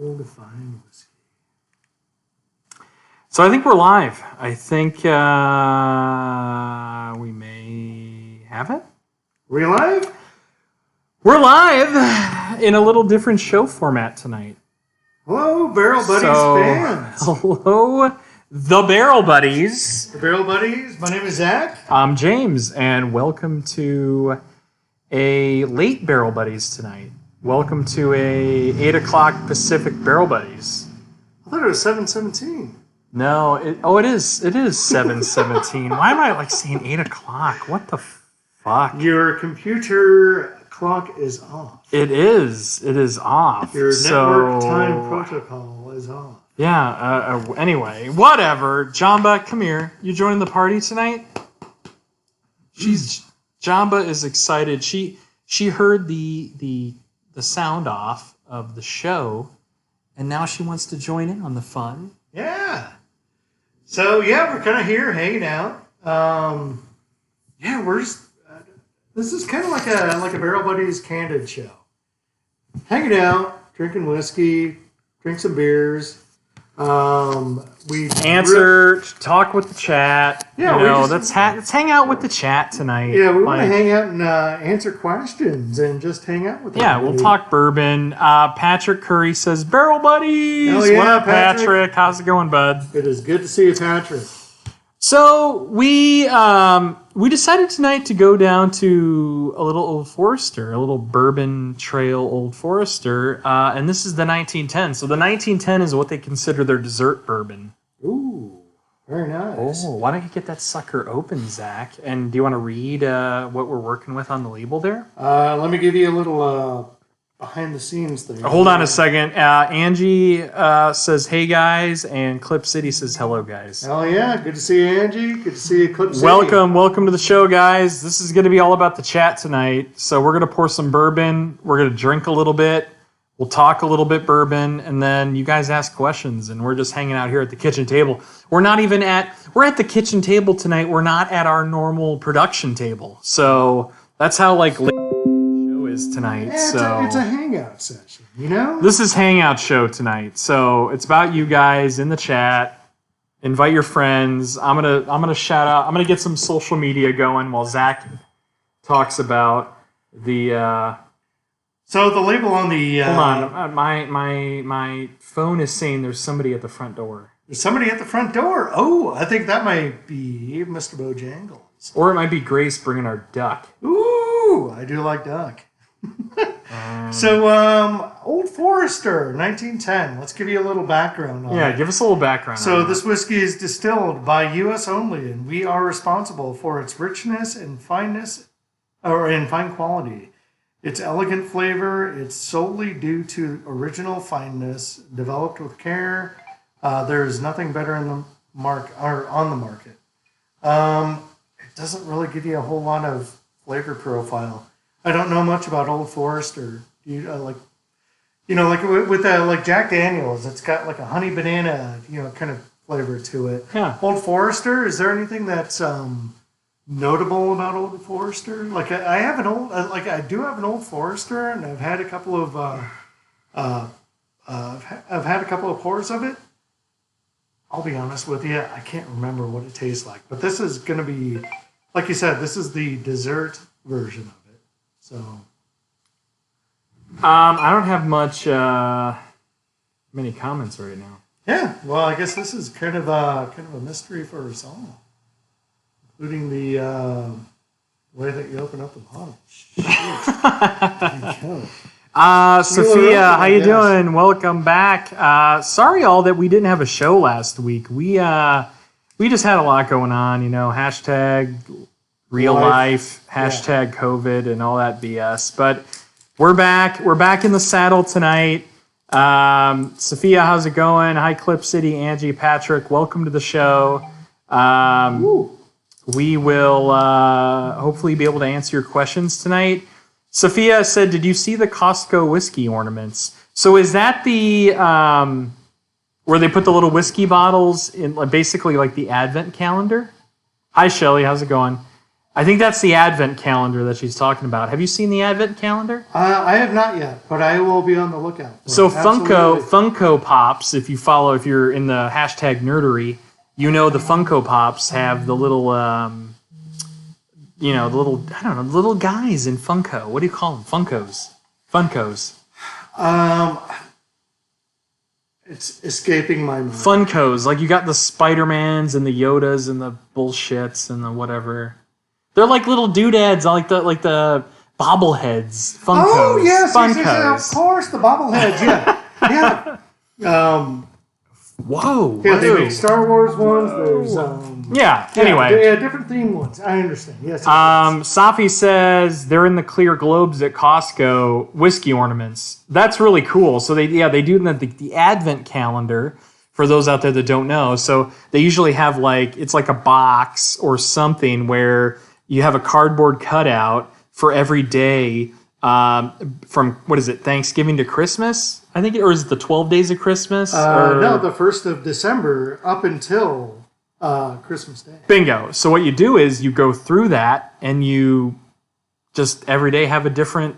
Old fine whiskey. So I think we're live. I think we may have it. We live? We're live in a little different show format tonight. Hello, Barrel Buddies fans. Hello, the Barrel Buddies. The Barrel Buddies. My name is Zach. I'm James, and welcome to a late Barrel Buddies tonight. Welcome to a 8 o'clock Pacific Barrel Buddies. I thought it was 7:17. No, it is. It is 7:17. Why am I saying 8 o'clock? What the fuck? Your computer clock is off. It is. It is off. Your network time protocol is off. Yeah. Anyway, whatever. Jamba, come here. You joining the party tonight? Jamba is excited. She heard the sound off of the show, and now she wants to join in on the fun. Yeah. So yeah, we're kind of here hanging out. We're just. This is kind of like a Barrel Buddies candid show. Hanging out, drinking whiskey, drink some beers. We talk with the chat. Yeah, let's hang out with the chat tonight. Yeah, we want to hang out and answer questions and just hang out with. Yeah, we'll talk bourbon. Patrick Curry says, "Barrel Buddies." Oh, yeah, what up, Patrick? How's it going, bud? It is good to see you, Patrick. So we decided tonight to go down to a little Old Forrester, a little Bourbon Trail Old Forrester, and this is the 1910. So the 1910 is what they consider their dessert bourbon. Ooh, very nice. Oh, why don't you get that sucker open, Zach? And do you want to read what we're working with on the label there? Let me give you a little behind the scenes thing. Hold on a second. Angie says, "Hey guys," and Clip City says, "Hello guys." Hell yeah! Good to see you, Angie. Good to see you, Clip City. Welcome to the show, guys. This is going to be all about the chat tonight. So we're going to pour some bourbon. We're going to drink a little bit. We'll talk a little bit bourbon, and then you guys ask questions, and we're just hanging out here at the kitchen table. We're at the kitchen table tonight. We're not at our normal production table. So that's how is tonight. Yeah, it's a hangout session, you know? This is hangout show tonight. So it's about you guys in the chat. Invite your friends. I'm gonna shout out. I'm gonna get some social media going while Zach talks about the So the label on the hold on. My phone is saying there's somebody at the front door. There's somebody at the front door. Oh, I think that might be Mr. Bojangles. Or it might be Grace bringing our duck. Ooh, I do like duck. So, Old Forrester, 1910. Let's give you a little background on it. Yeah, give us a little background. So, this whiskey is distilled by U.S. only, and we are responsible for its richness and fineness, or in fine quality. Its elegant flavor, it's solely due to original fineness, developed with care. There is nothing better on the market. It doesn't really give you a whole lot of flavor profile. I don't know much about Old Forester. With Jack Daniels, it's got like a honey banana, kind of flavor to it. Yeah. Old Forester, is there anything that's notable about Old Forester? I do have an Old Forester, and I've had a couple of pours of it. I'll be honest with you, I can't remember what it tastes like, but this is going to be, like you said, this is the dessert version of it. So, I don't have many comments right now. Yeah, well, I guess this is kind of a mystery for us all, including the way that you open up the bottle. Sophia, how you doing? Welcome back. Sorry, all that we didn't have a show last week. We just had a lot going on. Hashtag real life, hashtag COVID, and all that BS. But we're back. We're back in the saddle tonight. Sophia, how's it going? Hi, Clip City, Angie, Patrick. Welcome to the show. We will hopefully be able to answer your questions tonight. Sophia said, "Did you see the Costco whiskey ornaments?" So is that the where they put the little whiskey bottles in, basically like the Advent calendar? Hi, Shelly. How's it going? I think that's the Advent calendar that she's talking about. Have you seen the Advent calendar? I have not yet, but I will be on the lookout. So Funko Pops, if you're in the hashtag nerdery, you know the Funko Pops have the little, I don't know, little guys in Funko. What do you call them? Funkos. It's escaping my mind. Funkos. Like you got the Spider-Mans and the Yodas and the bullshits and the whatever. They're like little doodads, like the bobbleheads. Funkos. Oh yes, Funkos. yes, of course, the bobbleheads. Yeah. Whoa. Yeah, they make Star Wars ones. There's Anyway. Different themed ones. I understand. Yes. Safi says they're in the clear globes at Costco, whiskey ornaments. That's really cool. So they do the Advent calendar for those out there that don't know. So they usually have it's like a box or something where you have a cardboard cutout for every day from, what is it, Thanksgiving to Christmas? I think, or is it the 12 days of Christmas? No, the 1st of December up until Christmas Day. Bingo. So what you do is you go through that and you just every day have a different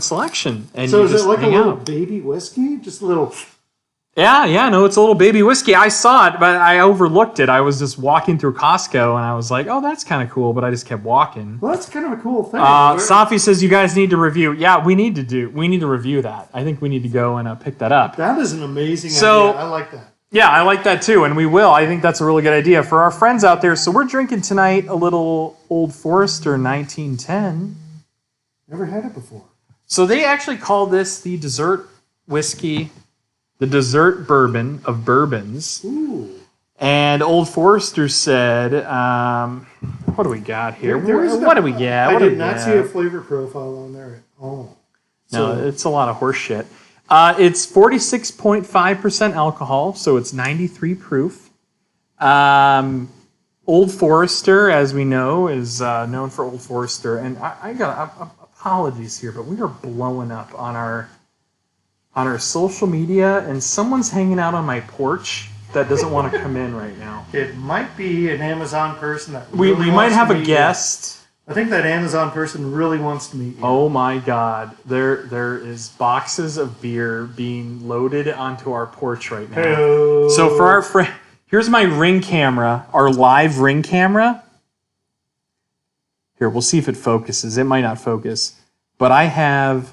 selection. And so you is just it like a hang little out. baby whiskey? Just a little... Yeah, no, it's a little baby whiskey. I saw it, but I overlooked it. I was just walking through Costco, and I was like, oh, that's kind of cool, but I just kept walking. Well, that's kind of a cool thing. Safi says you guys need to review. Yeah, we need to review that. I think we need to go and pick that up. That is an amazing idea. I like that. Yeah, I like that too, and we will. I think that's a really good idea. For our friends out there, so we're drinking tonight a little Old Forrester 1910. Never had it before. So they actually call this the dessert whiskey, the dessert bourbon of bourbons. Ooh. And Old Forrester said, what do we got here? What do we get? I did not see a flavor profile on there at all. No, it's a lot of horse shit. It's 46.5% alcohol, so it's 93 proof. Old Forrester, as we know, is known for Old Forrester. And I got apologies here, but we are blowing up on our social media, and someone's hanging out on my porch that doesn't want to come in right now. It might be an Amazon person that we might have a guest. I think that Amazon person really wants to meet you. Oh my God. There is boxes of beer being loaded onto our porch right now. Hey-o. So for our friend, here's my Ring camera, our live Ring camera. Here, we'll see if it focuses. It might not focus. But I have...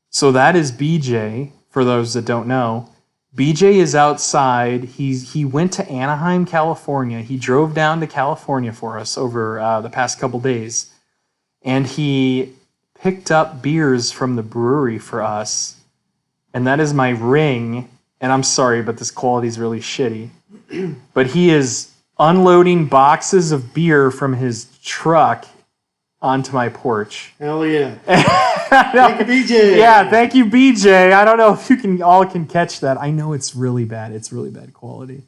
So that is BJ, for those that don't know. BJ is outside. He went to Anaheim, California. He drove down to California for us over the past couple days. And he picked up beers from the brewery for us. And that is my Ring. And I'm sorry, but this quality is really shitty. But he is unloading boxes of beer from his truck onto my porch. Hell yeah. Thank you, BJ. Yeah, thank you, BJ. I don't know if you can catch that. I know it's really bad. It's really bad quality.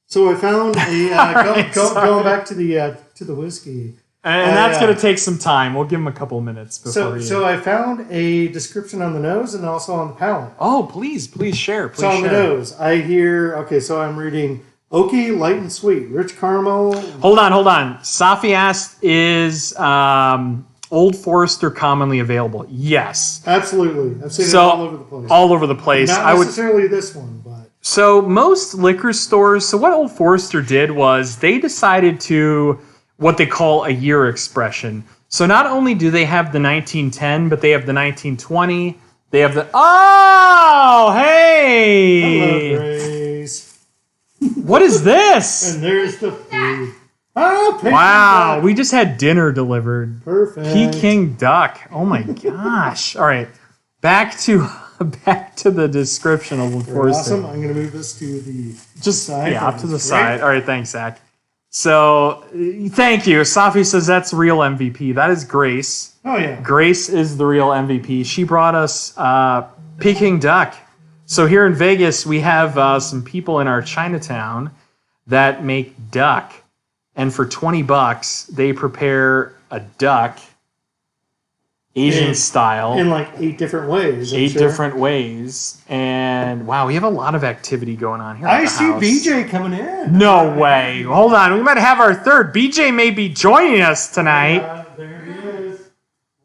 So I found going back to the whiskey. And that's going to take some time. We'll give him a couple minutes before So I found a description on the nose and also on the palate. Oh, please share. So on the nose, I hear, so I'm reading oaky, light and sweet, rich caramel. Hold on. Safi asked, is Old Forrester commonly available? Yes. Absolutely. I've seen it all over the place. All over the place. Not necessarily this one, but... So most liquor stores, so what Old Forrester did was they decided to, what they call a year expression. So not only do they have the 1910, but they have the 1920. They have the... Oh, hey! Hello, Grace. What is this? And there's the food. Oh, wow, duck. we just had dinner delivered. Perfect. Peking duck. Oh my gosh. All right. Back to the description of Old Forrester. Awesome. I'm going to move this to the side. Yeah, up to the side. All right, thanks, Zach. So, thank you. Safi says that's real MVP. That is Grace. Oh, yeah. Grace is the real MVP. She brought us Peking duck. So here in Vegas, we have some people in our Chinatown that make duck. And for $20, they prepare a duck Asian style. In like 8 different ways. Eight different ways. And wow, we have a lot of activity going on here. I see BJ coming in. No way. Hold on. We might have our third. BJ may be joining us tonight. There he is.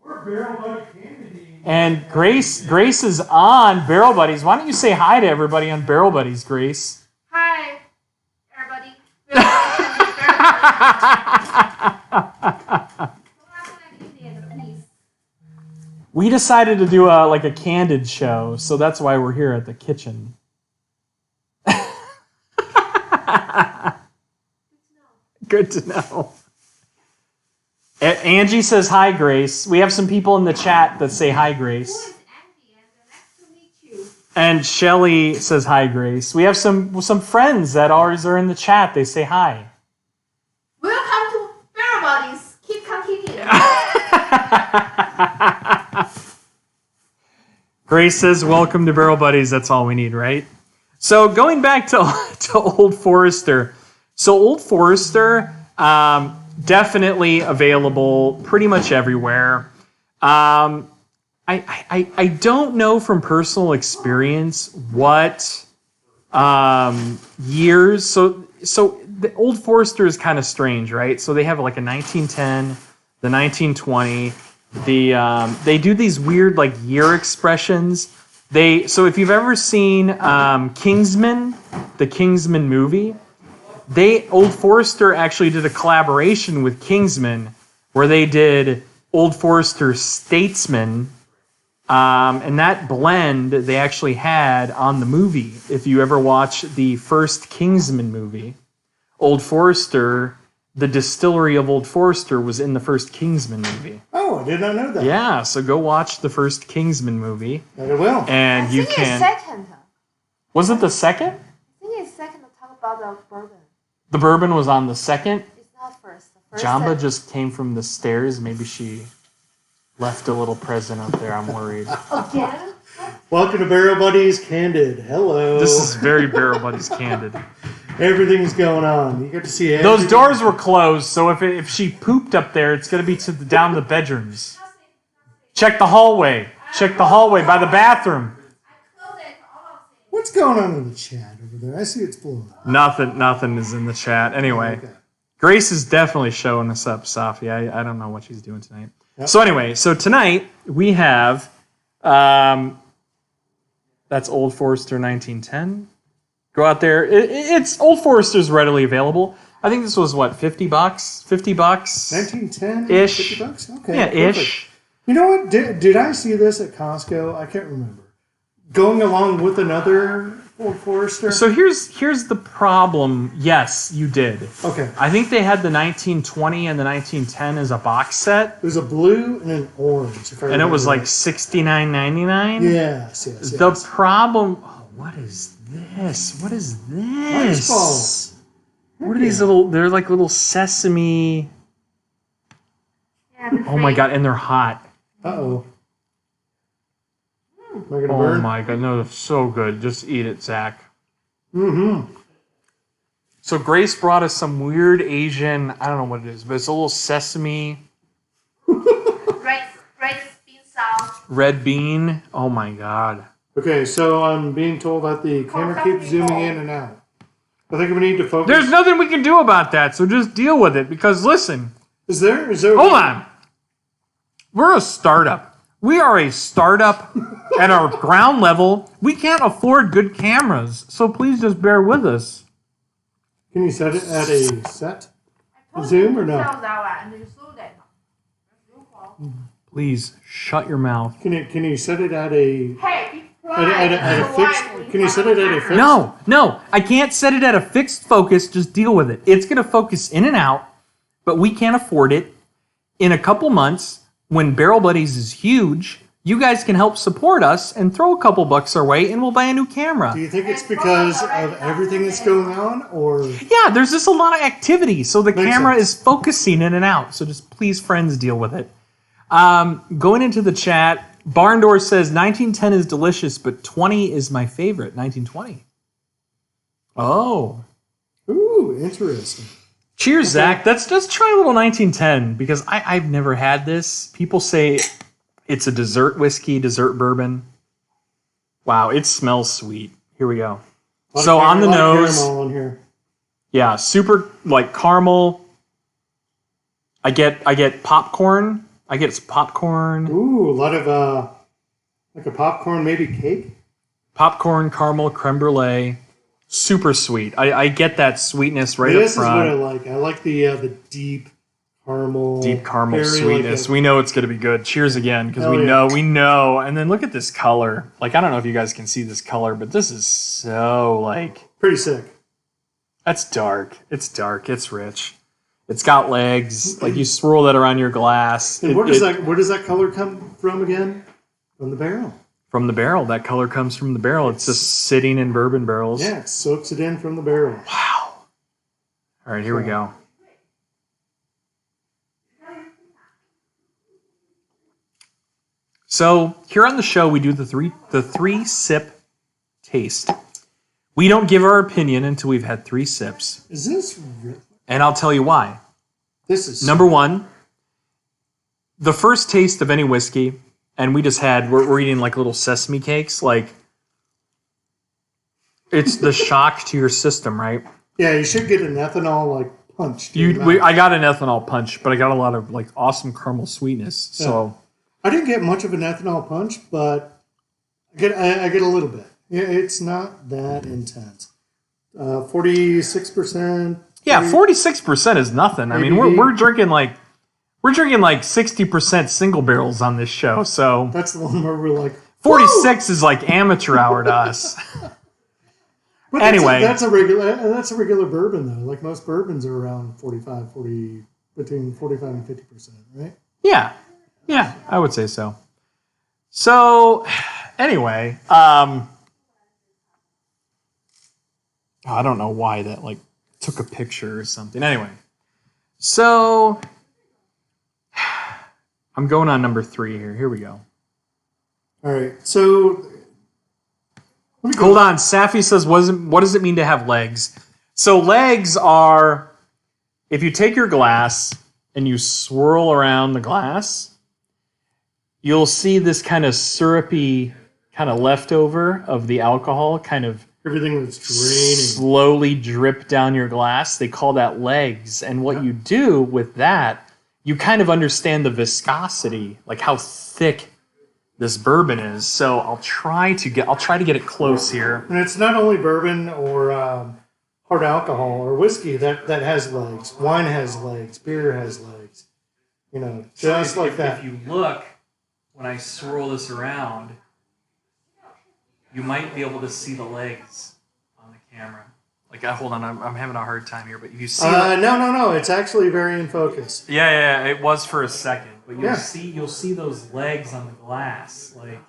We're Barrel Buddy Candy. And Grace is on Barrel Buddies. Why don't you say hi to everybody on Barrel Buddies, Grace? Hi, everybody. We decided to do a candid show, so that's why we're here at the kitchen. Good to know. Angie says hi, Grace. We have some people in the chat that say hi, Grace. Who is Andy? And nice to meet you. And Shelly says hi, Grace. We have some friends that always are in the chat. They say hi. Welcome to Barrel Buddies. Keep continuing. Grace says, welcome to Barrel Buddies. That's all we need, right? So going back to Old Forrester. So Old Forrester, definitely available pretty much everywhere. I don't know from personal experience what years. So the Old Forrester is kind of strange, right? So they have like a 1910, the 1920. They do these weird like year expressions. So if you've ever seen Kingsman, the Kingsman movie, Old Forrester actually did a collaboration with Kingsman where they did Old Forrester Statesman, and that blend they actually had on the movie. If you ever watch the first Kingsman movie, Old Forrester, the distillery of Old Forrester was in the first Kingsman movie. Oh, I did not know that. Yeah, so go watch the first Kingsman movie. I will. And I you think can. it's second. Was it the second? I think it's second to talk about the bourbon. The bourbon was on the second. It's not first. The first Jamba just came from the stairs. Maybe she left a little present up there. I'm worried. Again? Welcome to Barrel Buddies Candid. Hello. This is very Barrel Buddies Candid. Everything's going on. You get to see everything. Those doors were closed, so if she pooped up there, it's going to be down the bedrooms. Check the hallway. Check the hallway by the bathroom. What's going on in the chat over there? I see it's blowing up. Nothing is in the chat. Anyway, Okay. Grace is definitely showing us up, Safi. I don't know what she's doing tonight. Yep. So anyway, tonight we have, that's Old Forrester 1910. Go out there. It's Old Forrester's readily available. I think this was what, $50? $50? 1910? Ish. $50? Okay. Yeah, perfect. ish. You know what? Did I see this at Costco? I can't remember. Going along with another Old Forrester? So here's the problem. Yes, you did. Okay. I think they had the 1920 and the 1910 as a box set, There's a blue and an orange. If I and it was remember like $69.99. Yes. The problem. Oh, what is this? What is this? balls. What are these little? They're like little sesame. Yeah, Oh my god! And they're hot. Uh-oh. Am I going to Oh burn? my god! No, they're so good. Just eat it, Zach. Mm-hmm. So Grace brought us some weird Asian. I don't know what it is, but it's a little sesame Red bean sauce. red bean. Oh my god! Okay, so I'm being told that the camera keeps zooming in and out. I think we need to focus. There's nothing we can do about that. So just deal with it. Because listen. Is there? Hold on. We're a startup. We are a startup at our ground level. We can't afford good cameras, so please just bear with us. Can you set it at a set? Zoom or no? Please shut your mouth. Can you set it at a Hey, at a fixed? Can you set it at a fixed? No, I can't set it at a fixed focus. Just deal with it. It's going to focus in and out, but we can't afford it. In a couple months, when Barrel Buddies is huge, you guys can help support us and throw a couple bucks our way, and we'll buy a new camera. Do you think it's because of everything that's going on, or? Yeah, there's just a lot of activity, so the Makes camera sense. is focusing in and out. So just please, friends, deal with it. Going into the chat, Barndoor says 1910 is delicious, but 20 is my favorite. 1920. Oh, Ooh, interesting. cheers, Zach. Let's try a little 1910 because I've never had this. People say It's a dessert whiskey, dessert bourbon. Wow, it smells sweet. Here we go. So on the nose, caramel on here. Yeah, super like caramel. I get popcorn. I get popcorn. Ooh, a lot of like a popcorn, maybe cake. Popcorn, caramel, creme brulee. Super sweet. I get that sweetness right up front. This is what I like. I like the deep caramel. Deep caramel very sweetness. like We know it's going to be good. Cheers again, because we know. And then look at this color. Like, I don't know if you guys can see this color, but this is so like... Pretty sick. That's dark. It's dark. It's rich. It's got legs. Like, you swirl that around your glass. And where does that color come from again? From the barrel. From the barrel. That color comes from the barrel. It's just sitting in bourbon barrels. Yeah, it soaks it in from the barrel. Wow. All right, here we go. So here on the show, we do the three sip taste. We don't give our opinion until we've had 3 sips. Is this real? And I'll tell you why. This is Number one, the first taste of any whiskey, and we're eating like little sesame cakes, like it's the shock to your system, right? Yeah, you should get an ethanol like punch. I got an ethanol punch, but I got a lot of like awesome caramel sweetness. So I didn't get much of an ethanol punch, but I get a little bit. Yeah, it's not that intense. 46%. Yeah, 46% is nothing. I mean, we're drinking like 60% single barrels on this show. So that's the one where we're like 46 is like amateur hour to us. But anyway, that's a regular bourbon though. Like most bourbons are around between 45 and 50%, right? Yeah, I would say so. So anyway, I don't know why that like took a picture or something. Anyway, so I'm going on number 3 here. Here we go. All right. So hold on. Safi says, what does it mean to have legs? So legs are, if you take your glass and you swirl around the glass, you'll see this kind of syrupy kind of leftover of the alcohol kind of everything that's draining slowly drip down your glass. They call that legs. And what you do with that, you kind of understand the viscosity, like how thick this bourbon is. So I'll try to get it close here. And it's not only bourbon or hard alcohol or whiskey that has legs. Wine has legs. Beer has legs. You know, just like that. If you look, when I swirl this around, you might be able to see the legs on the camera. Like, hold on, I'm having a hard time here, but you see... No, it's actually very in focus. Yeah, it was for a second, but you'll see those legs on the glass. Like,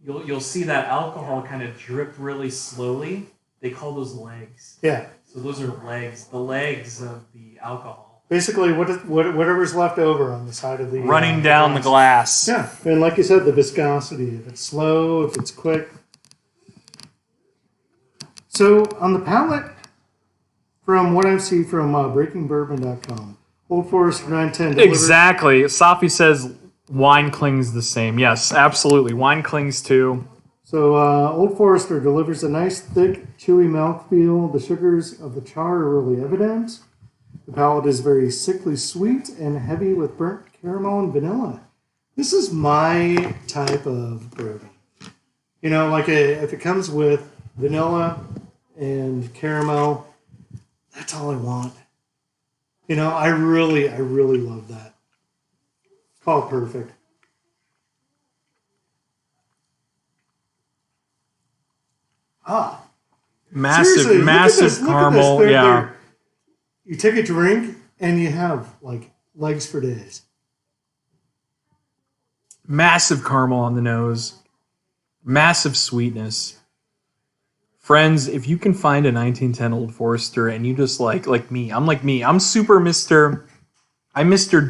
you'll see that alcohol kind of drip really slowly. They call those legs. Yeah. So those are legs, the legs of the alcohol. Basically, whatever's left over on the side of the... running down the glass. Yeah, and like you said, the viscosity. If it's slow, if it's quick. So, on the palate, from what I see from BreakingBourbon.com, Old Forester 910 delivers... Exactly. Safi says wine clings the same. Yes, absolutely. Wine clings too. So, Old Forester delivers a nice, thick, chewy mouthfeel. The sugars of the char are really evident. The palate is very sickly sweet and heavy with burnt caramel and vanilla. This is my type of bourbon. You know, like if it comes with vanilla and caramel, that's all I want. You know, I really love that. Call it perfect. Massive caramel. Yeah. You take a drink and you have like legs for days. Massive caramel on the nose. Massive sweetness. Friends, if you can find a 1910 Old Forester and you just like me. I'm Mr.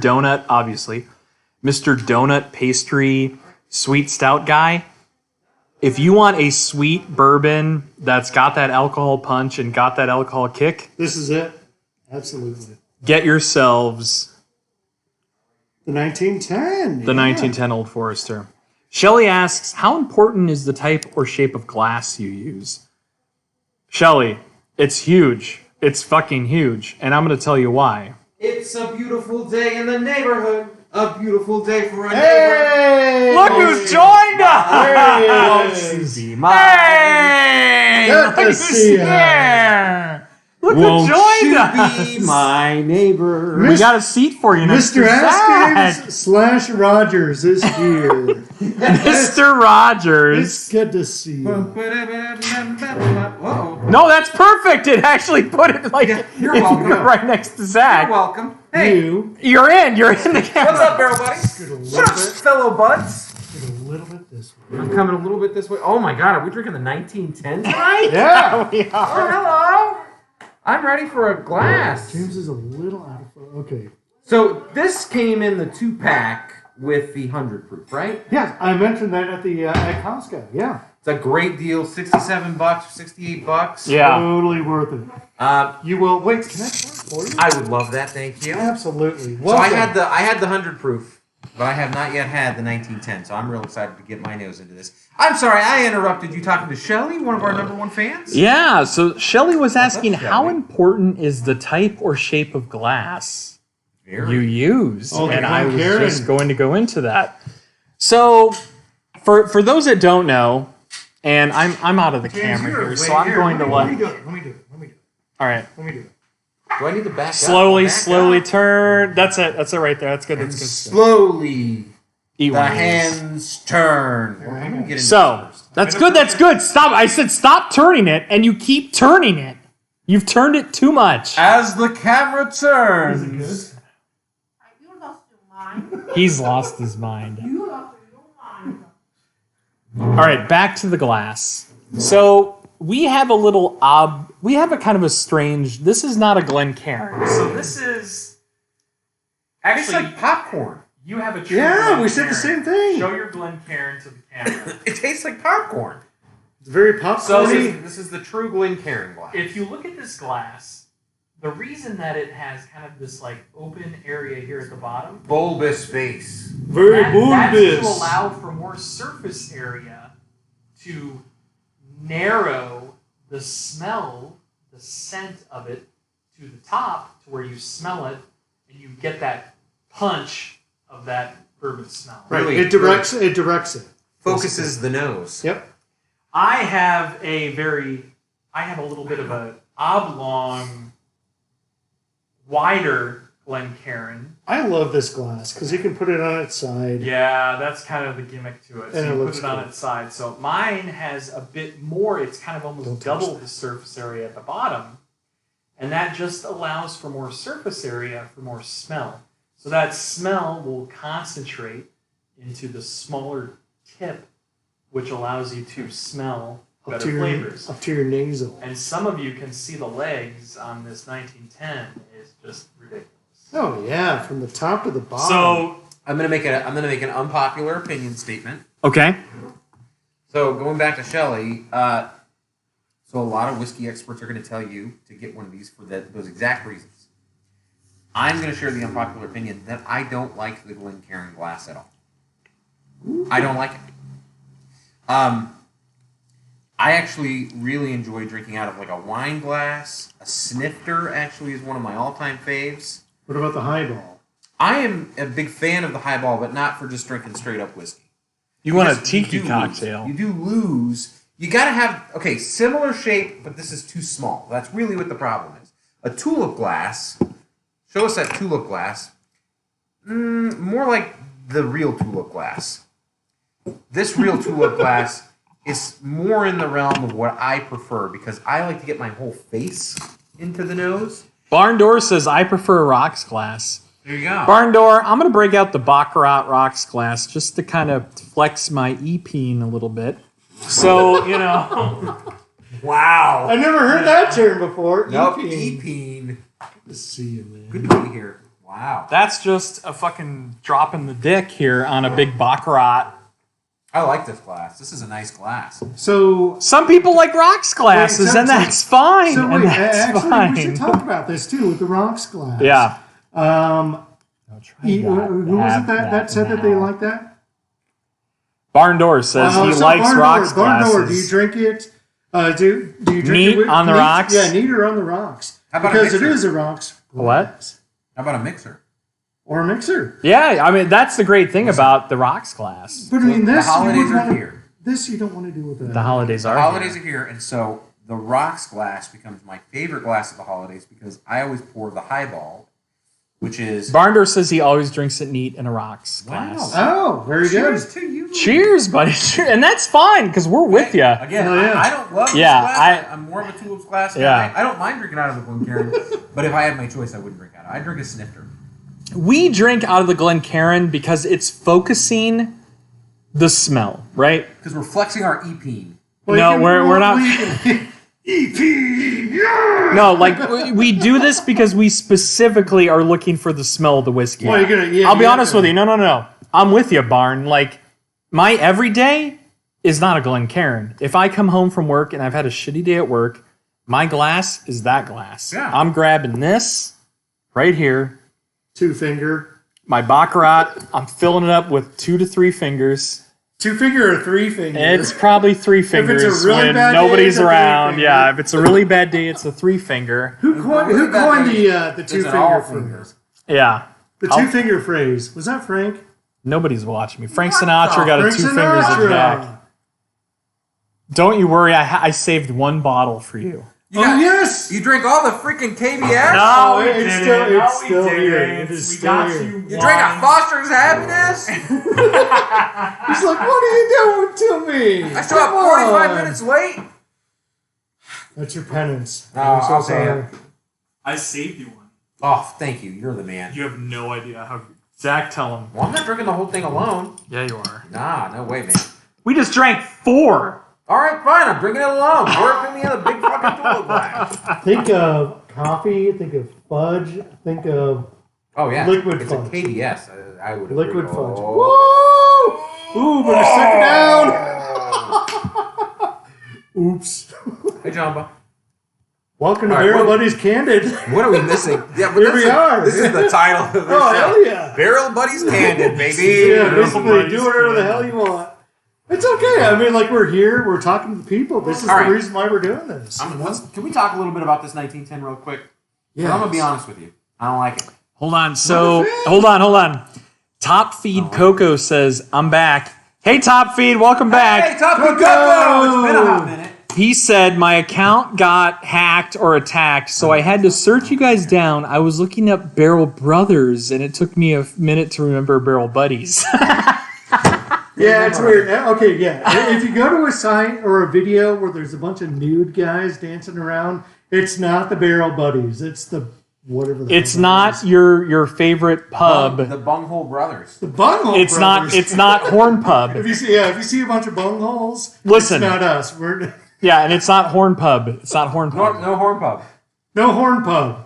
Donut, obviously. Mr. Donut pastry sweet stout guy. If you want a sweet bourbon that's got that alcohol punch and got that alcohol kick, this is it. Absolutely. Get yourselves The 1910. The 1910 Old Forester. Shelley asks, how important is the type or shape of glass you use? Shelley, it's huge. It's fucking huge. And I'm going to tell you why. It's a beautiful day in the neighborhood. A beautiful day for a neighbor. Hey! Look who's joined us! Won't you be mine? Hey! Good Look to who's see ya. here! Look who Won't joined you us! be my neighbor? We got a seat for you next Mr. to Zach. Askins / Rogers is here. Mr. Rogers. It's good to see you. Whoa. No, that's perfect. It actually put it like Yeah, you're it's welcome. right next to Zach. You're welcome. Hey, You're in the camera. what's up, barrel buddies? Get a little What up, bit. fellow buds? Get a little bit this way. I'm coming a little bit this way. Oh my god, are we drinking the 1910 tonight? Yeah. We Oh, are. hello. I'm ready for a glass. James is a little out of focus. Okay. So this came in the 2-pack with the 100 proof, right? Yeah, I mentioned that at the at Costco. Yeah. It's a great deal, $67, $68. Yeah. Totally worth it. You will wait. Can I pour it for you? I would love that. Thank you. Absolutely. So I Welcome. had the 100 proof, but I have not yet had the 1910. So I'm real excited to get my nose into this. I'm sorry, I interrupted you talking to Shelley, one of our number one fans. Yeah, so Shelley was asking, Shelley. how important is the type or shape of glass Very. you use? Oh, the And I was Glencairn. just going to go into that. So, for those that don't know, and I'm out of the James, camera you're here, way so I'm here. going to Let me let. do it. Let me do it. Let me do it. All right, Let me do it. Do I need to back up? slowly Back up. turn. That's it right there. That's good. And That's good. slowly, Eat the one of these. hands turn. Well, I'm gonna get into So this first. that's good. That's good. Stop. I said stop turning it, and you keep turning it. You've turned it too much. As the camera Is it turns. good? You lost your mind. He's lost his mind. You lost your mind. All right, back to the glass. So we have a little we have a kind of a strange. This is not a Glencairn. So this is It's like popcorn. you have a true Yeah, we said the same thing. Show your Glencairn to the camera. It tastes like popcorn. It's very So popcorny. this is the true Glencairn glass. If you look at this glass, the reason that it has kind of this like open area here at the bottom, bulbous face. Very that's to bulbous. allow for more surface area to narrow the smell, the scent of it to the top to where you smell it and you get that punch of that bourbon smell. Right. Really, It directs. It directs it. Focuses the nose. Yep. I have a little bit of a oblong, wider Glencairn. I love this glass because you can put it on its side. Yeah, that's kind of the gimmick to it. So And it you put looks it on cool. its side. So mine has a bit more. It's kind of almost Don't touch double that. the surface area at the bottom. And that just allows for more surface area for more smell. So that smell will concentrate into the smaller tip, which allows you to smell Up better to your flavors. up to your nasal. And some of you can see the legs on this 1910 is just ridiculous. Oh yeah, from the top to the bottom. So, I'm gonna make an unpopular opinion statement. okay. So going back to Shelley, so a lot of whiskey experts are going to tell you to get one of these for those exact reasons. I'm going to share the unpopular opinion that I don't like the Glencairn glass at all. I don't like it. I actually really enjoy drinking out of like a wine glass. A snifter actually is one of my all-time faves. What about the highball? I am a big fan of the highball, but not for just drinking straight up whiskey. You want a Because you tiki do cocktail. lose. You do lose. You got to have, similar shape, but this is too small. That's really what the problem is. A tulip glass, show us that tulip glass. More like the real tulip glass. This real tulip glass is more in the realm of what I prefer because I like to get my whole face into the nose. Barn Door says, I prefer rocks glass. There you go. Barn Door, I'm going to break out the Baccarat rocks glass just to kind of flex my E-peen a little bit. So, you know. Wow. I never heard that term before. Nope, E-peen. E-peen. Good to see you, man. Good to be here. Wow. That's just a fucking drop in the dick here on a big Baccarat. I like this glass. This is a nice glass. So, Some people like rocks glasses, so- and that's fine. so wait, and that's actually, fine. we should talk about this too with the rocks glass. Yeah. Oh try that. Who was it that said that they now. like that? Barn Door says he So likes rocks Barn Door, glasses. do you drink it? Do you drink Neat it with, on the rocks? Yeah, neat or on the rocks. How about a Because it mixer? is a rocks. What? How about a mixer? Or a mixer. Yeah, I mean that's the great thing about the rocks glass. But I mean, The this holidays you are want here. This you don't want to do with that. The holidays The are holidays here. are here, and so the rocks glass becomes my favorite glass of the holidays because I always pour the highball, which is Barn Door says he always drinks it neat in a rocks glass. Oh, very cheers good. to you. Cheers, buddy. And that's fine because we're with you. Again, Oh, yeah. I don't love Yeah, this glass. I'm more of a tulips glass guy. Yeah. I don't mind drinking out of the Glencairn, but if I had my choice, I wouldn't drink out of it. I'd drink a snifter. We drink out of the Glencairn because it's focusing the smell, right? Because we're flexing our EP. No, we're not. EP, yeah! No, like we do this because we specifically are looking for the smell of the whiskey. Well, you're gonna, yeah, I'll be yeah. honest with you. No. I'm with you, Barn. Like my everyday is not a Glencairn. If I come home from work and I've had a shitty day at work, my glass is that glass. Yeah. I'm grabbing this right here, 2-finger. my Baccarat. I'm filling it up with 2 to 3 fingers. 2-finger or 3-finger? It's probably 3 fingers really when bad day, nobody's it's a around. 3-finger. Yeah, if it's a really bad day, it's a 3-finger. Who coined the It's an 2-finger all phrase? finger. Yeah. The I'll- 2-finger phrase. Was that Frank? Nobody's watching me. Frank Sinatra got a Frank 2 fingers of Sinatra. Jack. Don't you worry, I saved 1 bottle for you. You Oh, got- yes! You drink all the freaking KBS? No, it's still here. It is still here. You drink a Foster's Happiness? He's like, what are you doing to me? I show up Come 45 on. minutes late? That's your penance. Oh, I'm so I'll pay sorry. it. I saved you one. Oh, thank you. You're the man. You have no idea how. Zach, tell him. Well, I'm not drinking the whole thing alone. Yeah, you are. Nah, no way, man. We just drank 4. All right, fine. I'm drinking it alone. Pour it in the other big fucking tulip glass. Think of coffee, think of fudge, think of Oh, yeah. Liquid it's fudge. a KBS. I would agree. liquid fudge. Oh. Woo! Ooh, better suck it down. Oops. Hey, Jumbo. Welcome to All right, Barrel well- Buddies Candid. What are we missing? Yeah, but Here we are. This is the title of this Oh, show. hell yeah. Barrel Buddies Candid, baby. Yeah, basically, Buddies do whatever the hell you want. It's okay. I mean, like, we're here, we're talking to the people. This is All the right. reson why we're doing this. Can we talk a little bit about this 1910 real quick? Yeah. I'm going to be honest with you. I don't like it. Hold on. So, hold on. Top Feed Coco says, I'm back. Hey, Top Feed, welcome back. Hey, Top Coco! It's been a hot minute. He said, my account got hacked or attacked, so I had to search you guys down. I was looking up Barrel Brothers, and it took me a minute to remember Barrel Buddies. Yeah, it's weird. Okay, yeah. If you go to a site or a video where there's a bunch of nude guys dancing around, it's not the Barrel Buddies. It's the whatever. It's hell not it is. your favorite pub. The Bunghole Brothers. the bunghole. It's brothers. not Horn Pub. If you see a bunch of bungholes, Listen. it's not us. We're Yeah, and it's not Horn Pub. It's not Horn Pub. No Horn Pub. no horn pub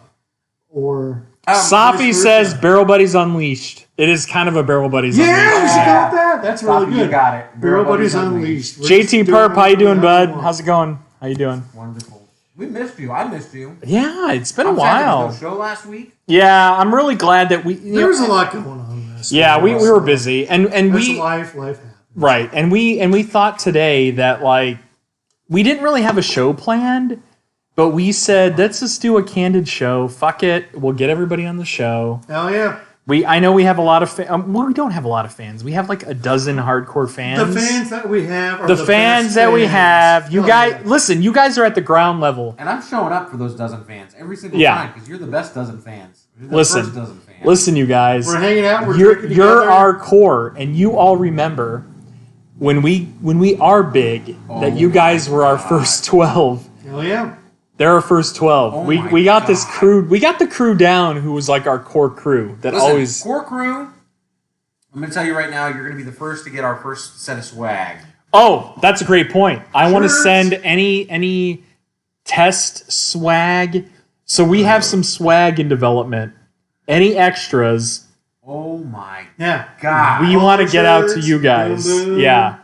or. Safi vice says versa. Barrel Buddies Unleashed. It is kind of a Barrel Buddies Yeah, we Unleashed. should go with that. That's really Safi, good. you got it. Barrel Buddies Unleashed. We're JT just Perp, how you doing, whatever bud? we want. How's it going? How you doing? Wonderful. We missed you. I missed you. Yeah, it's been a I'm sad there while. was no show last week. Yeah, I'm really glad that we. There was a lot going on. This Yeah, we week. were busy, and That's we life happens. right, and we thought today that like we didn't really have a show planned, but we said let's just do a candid show. Fuck it, we'll get everybody on the show. Hell yeah. I know we have a lot of well, we don't have a lot of fans. We have like a dozen hardcore fans. The fans that we have are The the fans best that we fans. have. You Oh, guys, yeah. listen. You guys are at the ground level. And I'm showing up for those dozen fans every single Yeah. time because you're the best dozen fans. You're the Listen. first dozen fans. Listen, you guys. We're hanging out. We're You're drinking together. our core, and you all remember when we are big that you guys were our first 12. Hell yeah. They're our first 12. Oh we my got this God. crew. We got the crew down who was like our core crew that Listen, always. Core Crew, I'm going to tell you right now, you're going to be the first to get our first set of swag. Oh, that's a great point. I want to Shirts. send any test swag. So we have some swag in development. Any extras? Oh my Yeah. God. We want to get out to shirts, you guys. boom, boom. Yeah.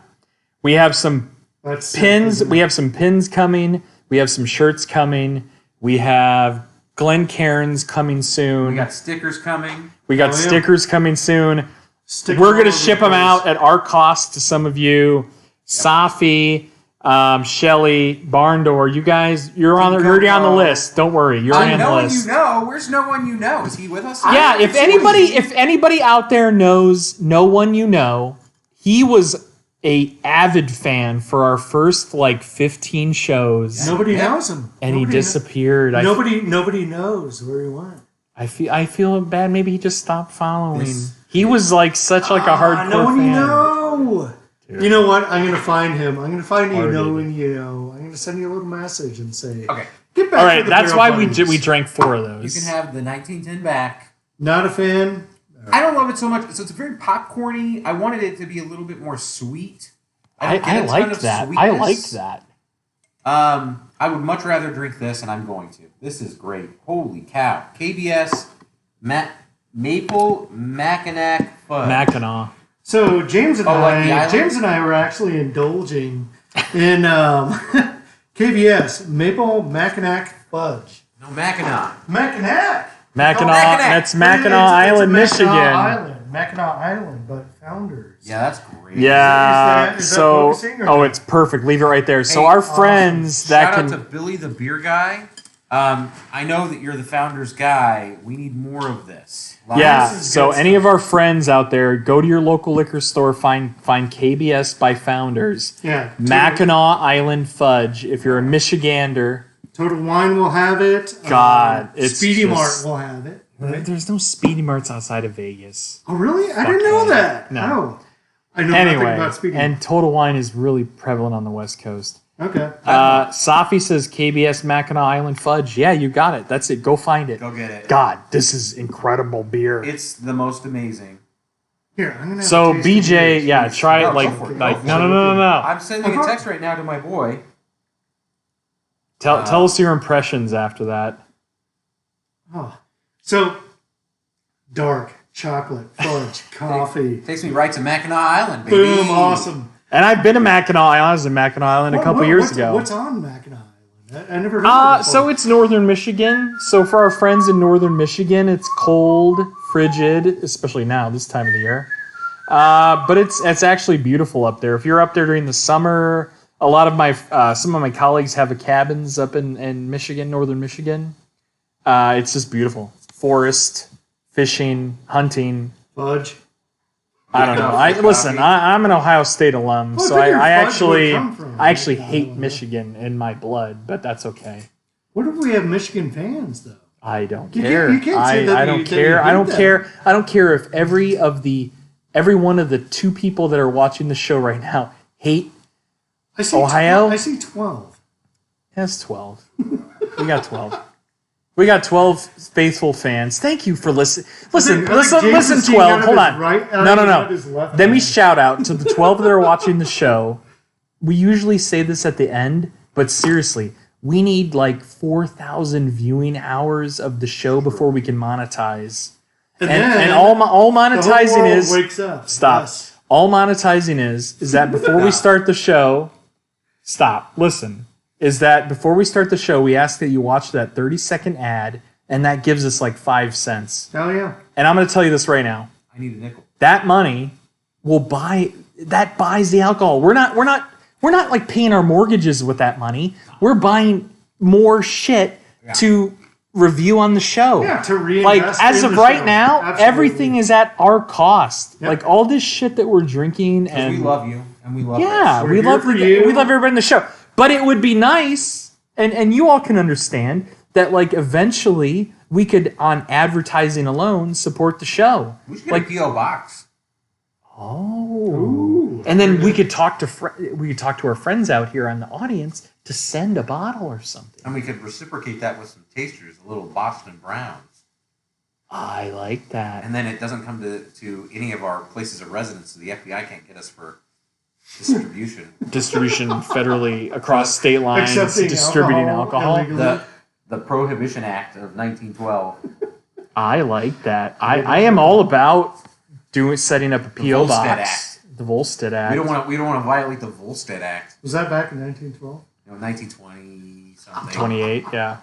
We have some That's pins. We have some pins coming. We have some shirts coming. We have Glencairns coming soon. We got stickers coming. We got stickers coming soon. Stickers We're going to all over ship the them place. out at our cost to some of you. Safi, Shelly, Barndoor, you guys, you're already on the list. Don't worry, you're on the No one list. you know. Where's no one you know? Is he with us? Yeah, if anybody out there knows no one you know, he was a avid fan for our first 15 shows, Nobody knows him. and Nobody he disappeared. Nobody knows where he went. I feel bad. Maybe he just stopped following. He was such a hardcore no one fan. you know. Dude. You know what? I'm gonna find him. I'm gonna find you. Already. Knowing you know. I'm gonna send you a little message and say, Okay. get back. All to right, the that's barrel why we buddies. we drank 4 of You those. can have the 1910 back. Not a fan. I don't love it so much. So it's very popcorny. I wanted it to be a little bit more sweet. I don't get a ton liked of that. I sweetness. liked that. I would much rather drink this, and I'm going to. This is great. Holy cow. KBS Maple Mackinac Fudge. Mackinac. So James and like the island? James and I were actually indulging in KBS Maple Mackinac Fudge. No, Mackinac. Mackinac. Mackinac. Mackinac. That's Mackinac It's Island, Mackinac Michigan. Island. Mackinac Island, but Founders. Yeah, that's great. Yeah. Is that So, focusing or it's perfect. Leave it right there. So Hey, our friends that Shout can. out to Billy the beer guy. I know that you're the Founders guy. We need more of this. Yeah, This is so good any stuff. of our friends out there, go to your local liquor store, find KBS by Founders. Yeah. Mackinac Island Fudge. If you're a Michigander, Total Wine will have it. God, it's Speedy just- Mart will have it. Right? there's no Speedy Marts outside of Vegas. Oh, really? I didn't know that. No. Oh. I know nothing Anyway, about Speedy and Total Wine is really prevalent on the West Coast. Okay. Safi says KBS Mackinac Island Fudge. Yeah, you got it. That's it. Go find it. Go get it. God, this is incredible beer. It's the most amazing. Here, I'm gonna have So a taste of BJ, yours. yeah, try No, it like go for it, like go for no it. no no no no. I'm sending a text right now to my boy. Tell us your impressions after that. Oh. So, dark, chocolate, fudge, coffee. Takes me right to Mackinac Island, baby. Boom, awesome. And I've been to Mackinac Island. I was in Mackinac Island a couple years ago. What's on Mackinac Island? I never heard of it So before. it's northern Michigan. So for our friends in northern Michigan, it's cold, frigid, especially now this time of the year. But it's actually beautiful up there. If you're up there during the summer, a lot of my some of my colleagues have cabins up in Michigan, northern Michigan. It's just beautiful. Forest, fishing, hunting. Fudge. I don't know. I'm an Ohio State alum, Well, I so figured I fudge would actually come from hate Ohio. Michigan in my blood, but that's okay. What if we have Michigan fans, though? I don't You care. can't say that I you- don't that you care. I hate don't them. care. I don't care if every one of the 2 people that are watching the show right now hate. I see Ohio? I see 12. That's 12. We got 12. We got 12 faithful fans. Thank you for listening. Listen, I think James listen, is seeing 12. out of Hold his on. right eye No, and out his left Then we eye. shout out to the 12 that are watching the show. We usually say this at the end, but seriously, we need 4,000 viewing hours of the show before we can monetize. And And then all the whole monetizing world is wakes up. stop. Yes. All monetizing is that before we start the show, stop. Listen, is that before we start the show, we ask that you watch that 30-second ad, and that gives us 5 cents. Hell yeah. And I'm going to tell you this right now: I need a nickel. that money buys the alcohol. We're not paying our mortgages with that money. We're buying more shit to review on the show. Yeah, to reinvest as in of the right show. now, Absolutely. everything is at our cost. Yep. All this shit that we're drinking, Because and we love you, and we love yeah, We're we here love for you. we love everybody in the show. But it would be nice, and you all can understand that eventually we could, on advertising alone, support the show. We should get a P.O. box. Oh, and then we could talk to our friends out here on the audience to send a bottle or something. And we could reciprocate that with some tasters, a little Boston Browns. I like that. And then it doesn't come to any of our places of residence, so the FBI can't get us for distribution. Distribution federally across state lines, Accepting distributing alcohol. illegally. The Prohibition Act of 1912. I like that. I am all about setting up a PO Volstead box. Act. The Volstead Act. We don't want to violate the Volstead Act. Was that back in 1912? 1920 something. 28. Yeah.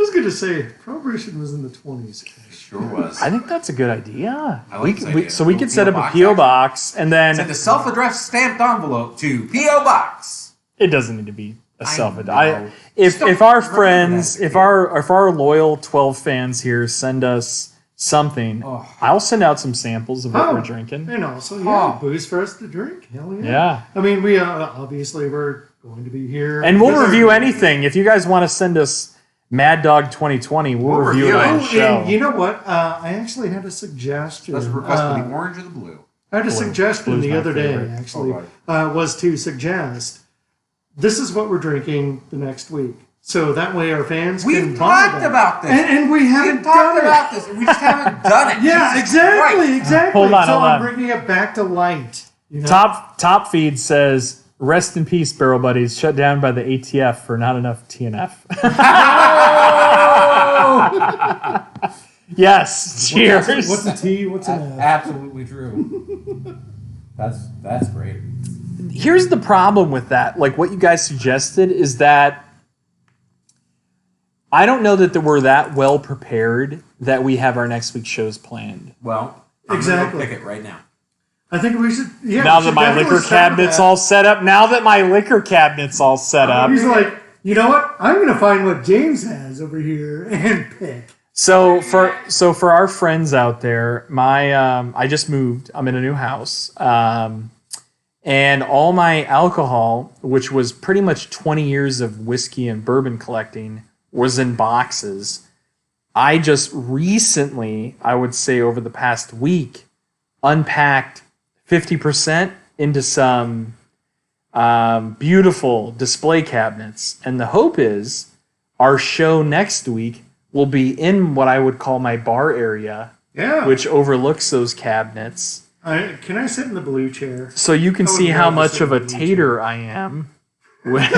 was going to say, Prohibition was in the 20s. It sure was. I think that's a good idea. I like this idea. So we could set up a P.O. P.O. box, box, and then Send a self-addressed stamped envelope to P.O. Box. it doesn't need to be a I self-addressed. know. If Just our don't friends, recognize if our loyal 12 fans here send us something, Oh. I'll send out some samples of what Oh. we're drinking. And also, Oh. booze for us to drink. Hell yeah. Yeah. I mean, we obviously we're going to be here. And we'll This is- review anything. If you guys want to send us Mad Dog 2020, we'll review it review on it. the show. And you know what? I actually had a suggestion. Let's request for the orange or the blue. I had a suggestion Blue's the my other day, favorite. actually, Oh, was to suggest this is what we're drinking the next week. So that way our fans can We've buy talked them. about this. And we haven't We've talked done it. about this. We just haven't done it. Yeah, Jesus exactly, Christ. exactly. Hold on, so hold I'm on. bringing it back to light. You know? Top feed says, "Rest in peace, Barrel Buddies. Shut down by the ATF for not enough TNF." Yes. Cheers. What's a T? What's an F? Absolutely true. That's great. Here's the problem with that. Like what you guys suggested is that I don't know that we're that well prepared that we have our next week's shows planned. Well, I'm Exactly. gonna go pick it right now. I think we should. Yeah. Now we that should my definitely liquor start cabinet's that. all set up. Now that my liquor cabinet's all set up. He's like, you know what? I'm going to find what James has over here and pick. So for our friends out there, I just moved. I'm in a new house, and all my alcohol, which was pretty much 20 years of whiskey and bourbon collecting, was in boxes. I just recently, I would say over the past week, unpacked 50% into some beautiful display cabinets, and the hope is our show next week will be in what I would call my bar area, Yeah. which overlooks those cabinets. Can I sit in the blue chair? So you can I would see how love to much sit of in a the blue tater I am with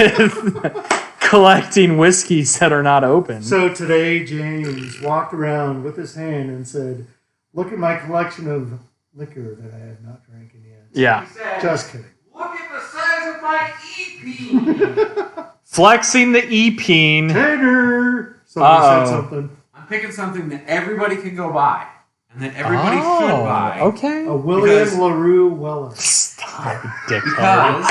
collecting whiskeys that are not open. So today, James walked around with his hand and said, "Look at my collection of liquor that I have not drinking yet." Yeah. Just kidding. Look at the size of my EP. Flexing the E-peen. Tater! Somebody Uh-oh. said something. I'm picking something that everybody can go buy, and that everybody should buy. Okay. A William Because- LaRue Weller. Stop, dickhead. Because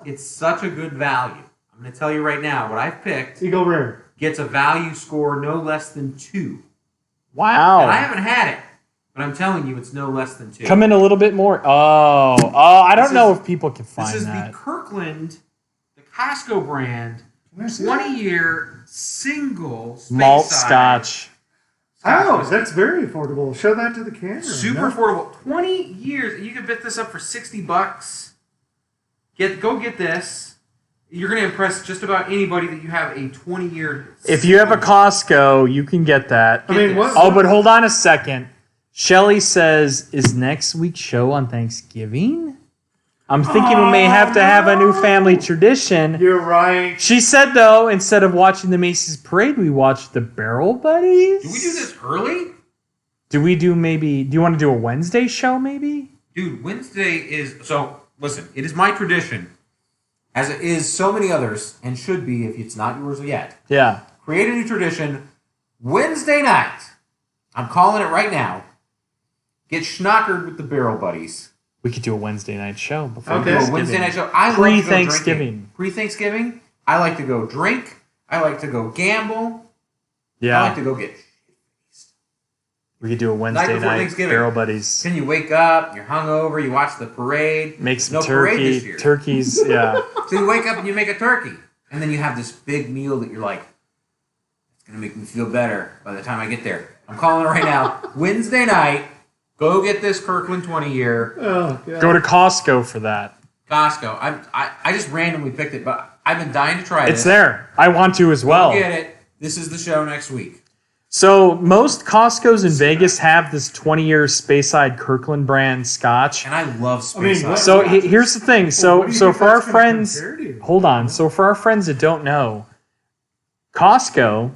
it's such a good value. I'm going to tell you right now, what I've picked Eagle Rare. gets a value score no less than 2. Wow. And I haven't had it, but I'm telling you, it's no less than 2. Come in a little bit more. I don't This know is- if people can find This is that. the Kirkland, the Costco brand, Can I see that? 20-year single Malt space-side scotch. Oh, that's very affordable. Show that to the camera. Super No? affordable. 20 years. You can pick this up for $60. Go get this. You're going to impress just about anybody that you have a 20-year. If you have a Costco, you can get that. I mean, what? Oh, but hold on a second. Shelly says, is next week's show on Thanksgiving? I'm thinking we may have to have a new family tradition. You're right. She said, though, instead of watching the Macy's Parade, we watched the Barrel Buddies. Do we do this early? Do you want to do a Wednesday show, maybe? Dude, Wednesday is. So, listen, it is my tradition, as it is so many others, and should be if it's not yours yet. Yeah. Create a new tradition. Wednesday night, I'm calling it right now. Get schnockered with the Barrel Buddies. We could do a Wednesday night show before Okay. Do a Thanksgiving. Wednesday night show. I love to go Pre-Thanksgiving. drinking. Pre-Thanksgiving, I like to go drink. I like to go gamble. Yeah. I like to go get. We could do a Wednesday before night Thanksgiving. Barrel Buddies. Then you wake up, you're hungover, you watch the parade. Make There's some no parade turkey. this year. Turkeys, yeah. So you wake up and you make a turkey. And then you have this big meal that you're like, it's going to make me feel better by the time I get there. I'm calling it right now. Wednesday night, go get this Kirkland 20-year Oh, God. Go to Costco for that. Costco. I just randomly picked it, but I've been dying to try It's this. there. I want to as well. Go get it. This is the show next week. So most Costco's in Vegas have this 20-year Speyside Kirkland brand scotch. And I love I mean, Space what- So here's the thing. What So do you so think for our that's gonna friends, compare to? hold on. So for our friends that don't know, Costco,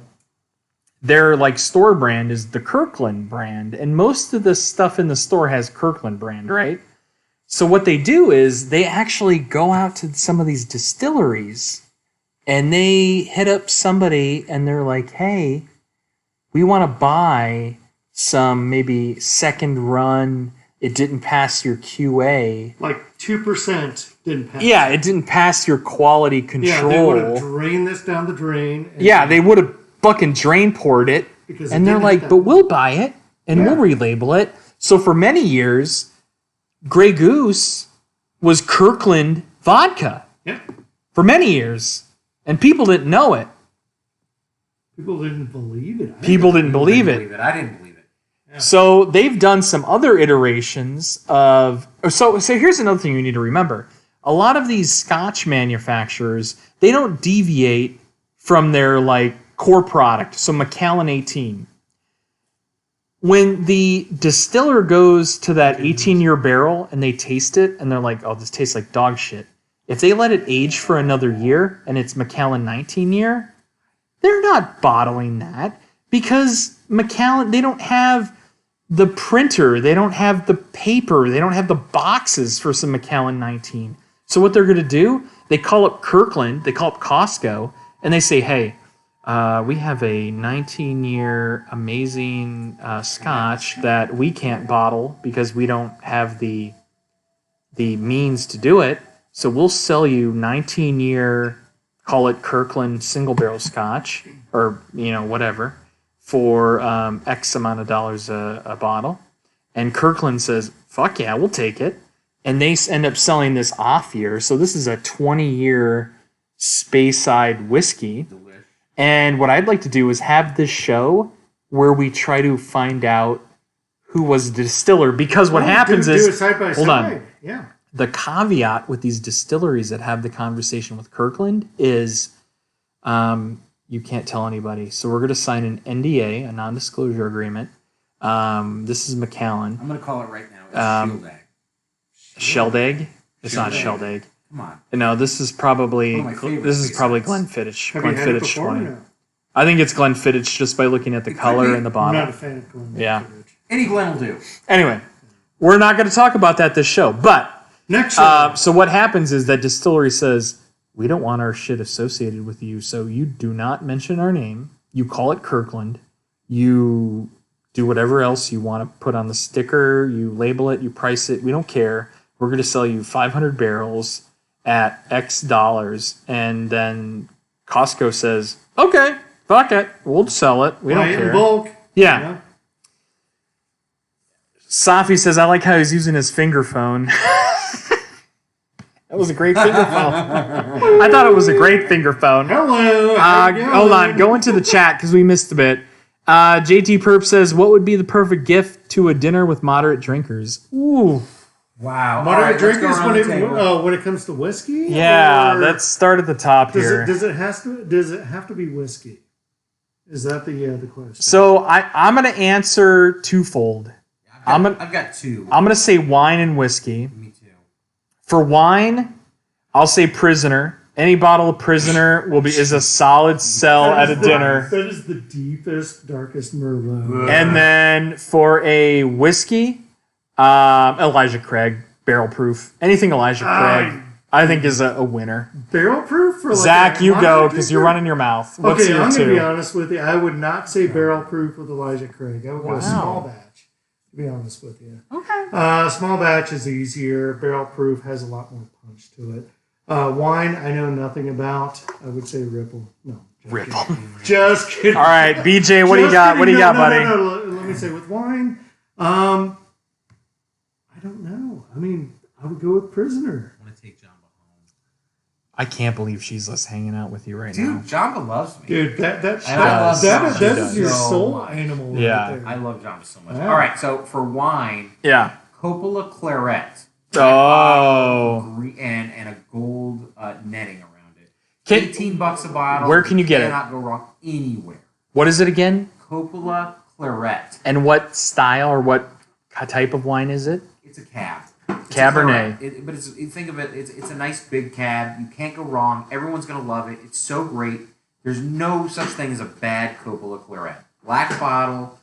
their like store brand is the Kirkland brand, and most of the stuff in the store has Kirkland brand, right? So what they do is they actually go out to some of these distilleries and they hit up somebody and they're like, hey, we want to buy some maybe second run. It didn't pass your QA. Like 2% didn't pass. Yeah, it didn't pass your quality control. Yeah, they would have drained this down the drain. Yeah, they would have fucking drain poured it. Because And they're like, but we'll buy it and we'll relabel it. So for many years, Grey Goose was Kirkland vodka. Yeah. For many years. And people didn't know it. People didn't believe it. People didn't believe it. I didn't believe it. Yeah. So they've done some other iterations of... So here's another thing you need to remember. A lot of these Scotch manufacturers, they don't deviate from their core product. So Macallan 18. When the distiller goes to that 18-year barrel and they taste it and they're like, oh, this tastes like dog shit. If they let it age for another year and it's Macallan 19-year, they're not bottling that because Macallan, they don't have the printer, they don't have the paper, they don't have the boxes for some Macallan 19. So what they're going to do, they call up Kirkland, they call up Costco, and they say, hey, we have a 19-year amazing Scotch that we can't bottle because we don't have the means to do it. So we'll sell you 19-year, call it Kirkland single barrel Scotch or whatever for X amount of dollars a bottle. And Kirkland says, fuck yeah, we'll take it. And they end up selling this off year. So this is a 20-year Speyside whiskey. And what I'd like to do is have this show where we try to find out who was the distiller. Because what happens is... Do it side by hold side. on. Yeah. The caveat with these distilleries that have the conversation with Kirkland is you can't tell anybody. So we're going to sign an NDA, a non-disclosure agreement. This is Macallan. I'm going to call it right now. It's Shelled egg? It's not shelled egg. Come on. No, this is probably Have Glenfiddich. you had it Glenfiddich before or 20. no? I think it's Glenfiddich just by looking at the color and the I'm bottle. not a fan of Glen. Yeah. Any Glen will do. Anyway, we're not going to talk about that this show. But Next show. so what happens is that distillery says, we don't want our shit associated with you, so you do not mention our name. You call it Kirkland. You do whatever else you want to put on the sticker. You label it. You price it. We don't care. We're going to sell you 500 barrels at X dollars. And then Costco says, okay, fuck it. We'll sell it. We don't Buy it care. in bulk. Yeah. You know? Safi says, I like how he's using his finger phone. That was a great finger phone. I thought it was a great finger phone. Hello. how you Hold on. doing? Go into the chat because we missed a bit. JT Perp says, what would be the perfect gift to a dinner with moderate drinkers? Ooh. Wow. Moderate All right, let's go drinkers around the table. when it comes to whiskey? Yeah, Or let's start at the top here. does it have to be whiskey? Is that the question? So I'm going to answer twofold. I've got two. I'm going to say wine and whiskey. Me too. For wine, I'll say Prisoner. Any bottle of Prisoner is a solid sell at a dinner. That is the deepest, darkest Merlot. And then for a whiskey, Elijah Craig, barrel proof. Anything Elijah Craig, I think is a winner. Barrel proof for Zach, a you go moderate because you're drinker? running your mouth. What's Okay, your I'm going to be two? honest with you. I would not say barrel proof with Elijah Craig. I would go small batch, to be honest with you. Okay. Small batch is easier. Barrel proof has a lot more punch to it. Wine, I know nothing about. I would say Ripple. No. Ripple. Just kidding. All right, BJ, what do you Just got? kidding. What do you No, got, no, buddy? no. Let me say with wine. I don't know. I mean, I would go with Prisoner. I'm going to take Jamba home. I can't believe she's just hanging out with you right now. Dude, Jamba loves me. Dude, that She is does. your So soul much. animal. Yeah. Right there. I love Jamba so much. Wow. All right, so for wine, Yeah. Coppola Claret. Oh. And a gold netting around it. Can- $18 a bottle. Where can you get it? Cannot go wrong anywhere. What is it again? Coppola Claret. And what style or what type of wine is it? It's a cab. Cabernet. But think of it, it's a nice big cab. You can't go wrong. Everyone's going to love it. It's so great. There's no such thing as a bad Coppola Claret. Black bottle,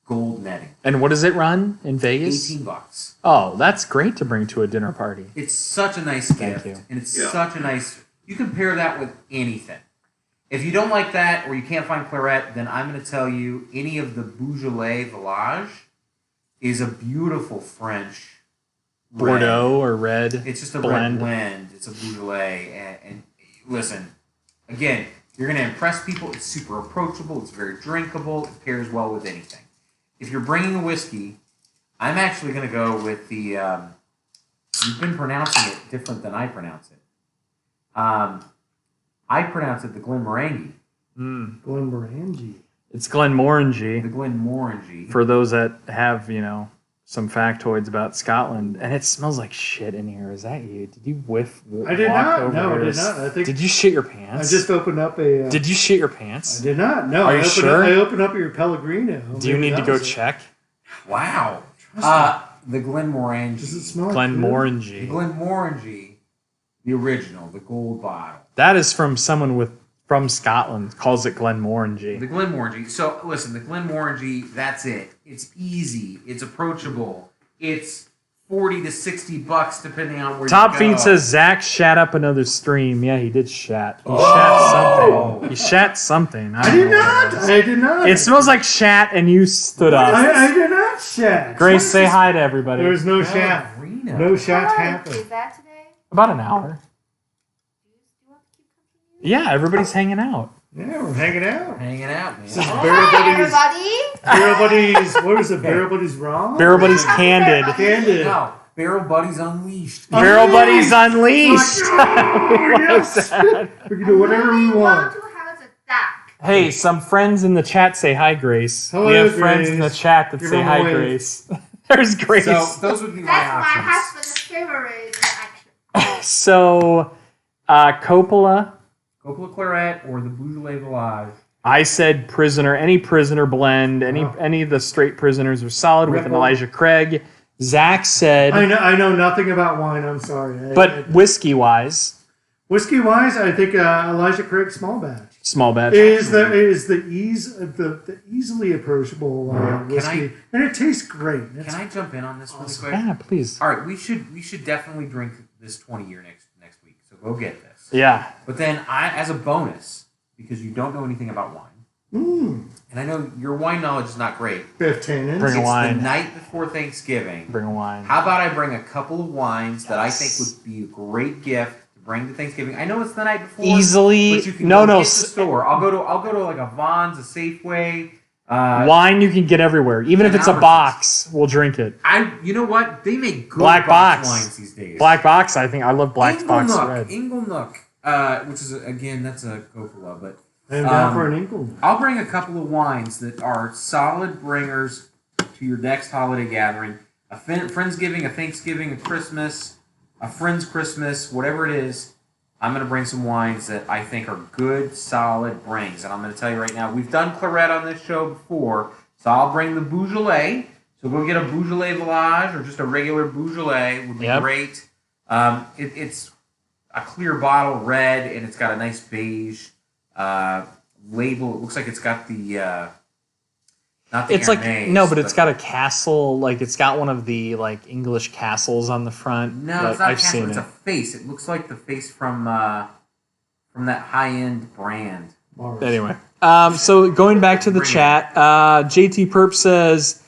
gold netting. And what does it run in Vegas? $18. Oh, that's great to bring to a dinner party. It's such a nice gift. you. And it's such a nice... You can pair that with anything. If you don't like that or you can't find Claret, then I'm going to tell you any of the Beaujolais Village is a beautiful French red. Bordeaux or red. It's just a blend. red blend. It's a Beaujolais. And listen, again, you're going to impress people. It's super approachable. It's very drinkable. It pairs well with anything. If you're bringing a whiskey, I'm actually going to go with the... you've been pronouncing it different than I pronounce it. I pronounce it the Glenmorangie. Glenmorangie. It's Glenmorangie. The Glenmorangie. For those that have, some factoids about Scotland, and it smells like shit in here. Is that you? Did you whiff? I did walk not. over No, I here? did not. I think Did you shit your I pants? just opened up a. Did you shit your pants? I did not. No. Are I you opened sure? I opened up your Pellegrino. Do you Maybe need to that go was it. check? Wow. The Glenmorangie. Does it smell like The Glenmorangie. Glenmorangie, the original, the gold bottle. That is from someone from Scotland. Calls it Glenmorangie. The Glenmorangie. So listen, the Glenmorangie, that's it. It's easy. It's approachable. It's $40 to $60 depending on where Top you go. Feed says Zach shat up another stream. Yeah, he did shat. He shat something. I did not. I did not. It smells like shat, and you stood up. I did not shat. Grace, say hi to everybody. There was no shat. Arena. No shat How long happened. is that today? About an hour. Do you want to keep continuing? Yeah, everybody's hanging out. Yeah, we're hanging out. Hanging out, man. This is Hi, Barrel Buddies. everybody. What is it? Barrel Buddies Raw? Barrel Buddies Candid. Candid. No, Barrel Buddies Unleashed. Barrel Buddies Unleashed. Yes. We can do whatever we want. to have a duck. Hey, some friends in the chat say hi, Grace. Hello, we have friends Grace. in the chat that Give say them a hi, wave. Grace. There's Grace. So those would be my That's my options. husband's favorite action. So, Coppola. Coppola Claret or the Beaujolais Village. I said prisoner. Any prisoner blend. Any of the straight prisoners are solid with an Ripple. Elijah Craig. Zach said, I know nothing about wine. I'm sorry. but whiskey wise, Whiskey wise, I think Elijah Craig small batch small batch. is the easily approachable whiskey, I- and it tastes great. Can I jump in on this really quick? Yeah, please. All right, we should definitely drink this 20-year next week. So go get this. Yeah. But then as a bonus, because you don't know anything about wine, and I know your wine knowledge is not great. 15 Bring a It's wine. the night before Thanksgiving. Bring a wine. How about I bring a couple of wines that I think would be a great gift to bring to Thanksgiving? I know it's the night before. Easily. But you can No, go no. hit the store. I'll go to like a Vons, a Safeway. Wine you can get everywhere. Even if it's a Albertsons. box, we'll drink it. You know what? They make good Black box. wines these days. Black box, I think. I love black box red. Inglenook, which is again that's a Coppola, but I'm down for an Inkle. I'll bring a couple of wines that are solid bringers to your next holiday gathering. A Friendsgiving, a Thanksgiving, a Christmas, a Friends Christmas, whatever it is. I'm going to bring some wines that I think are good, solid brings. And I'm going to tell you right now, we've done Claret on this show before, so I'll bring the Beaujolais. So go get a Beaujolais Village or just a regular Beaujolais would be great. It's a clear bottle, red, and it's got a nice beige label. It looks like it's got the not the It's like Hermes, no, but it's got a castle. Like it's got one of the like English castles on the front. no, but it's not a I've castle. seen It's it. a face. It looks like the face from that high end brand. Anyway, so going back to the chat, JT Perp says,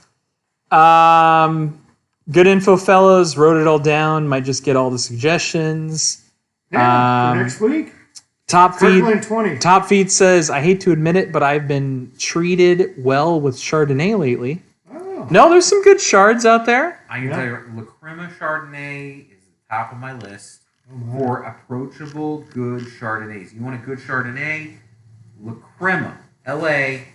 "Good info, fellas. Wrote it all down. Might just get all the suggestions." Yeah, for next week. Top Kirkland feed. 20. Top feed says, "I hate to admit it, but I've been treated well with Chardonnay lately." Oh. No, there's some good shards out there. I can tell you, La Crema Chardonnay is the top of my list for approachable good Chardonnays. You want a good Chardonnay? La Crema, LACREMA,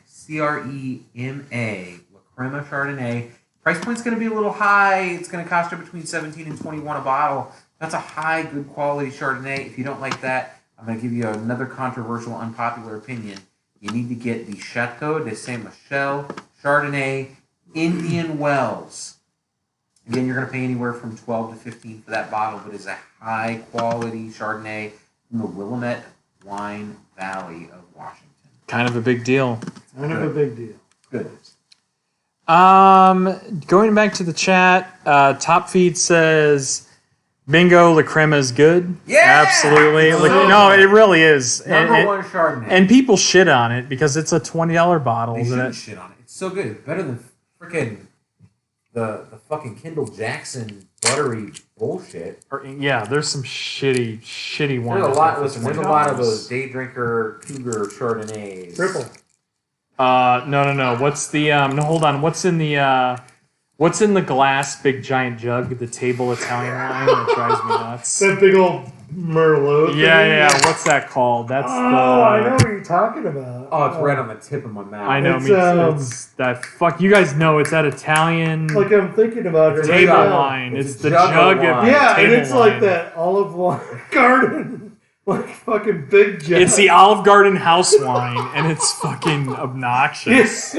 La Crema Chardonnay. Price point's going to be a little high. It's going to cost you between $17 and $21 a bottle. That's a high, good quality Chardonnay. If you don't like that, I'm going to give you another controversial, unpopular opinion. You need to get the Chateau de Saint Michel Chardonnay Indian Wells. Again, you're going to pay anywhere from $12 to $15 for that bottle, but it's a high quality Chardonnay from the Willamette Wine Valley of Washington. Kind of a big deal. Kind of a big deal. Good. Going back to the chat, Top Feed says, Bingo, La Crema is good. Yeah! Absolutely. Oh. No, it really is. Number one Chardonnay. And people shit on it because it's a $20 bottle. they isn't shouldn't it? shit on it. It's so good. It's better than freaking the fucking Kendall Jackson buttery bullshit. Yeah, there's some shitty ones. There's a lot. Listen, there's a lot of those day drinker cougar Chardonnays. Triple. No. What's the no? Hold on. What's in the glass big giant jug? The table Italian wine that drives me nuts. That big old Merlot thing. Yeah. What's that called? That's I know what you're talking about. Oh, it's right on the tip of my mouth. I know. It's, It's that fuck. You guys know it's that Italian Like I'm thinking about it right table now. wine. It's It's the a jug of jug of wine. Yeah, and table it's like wine. that olive wine garden, like fucking big jug. It's the Olive Garden house wine, and it's fucking obnoxious.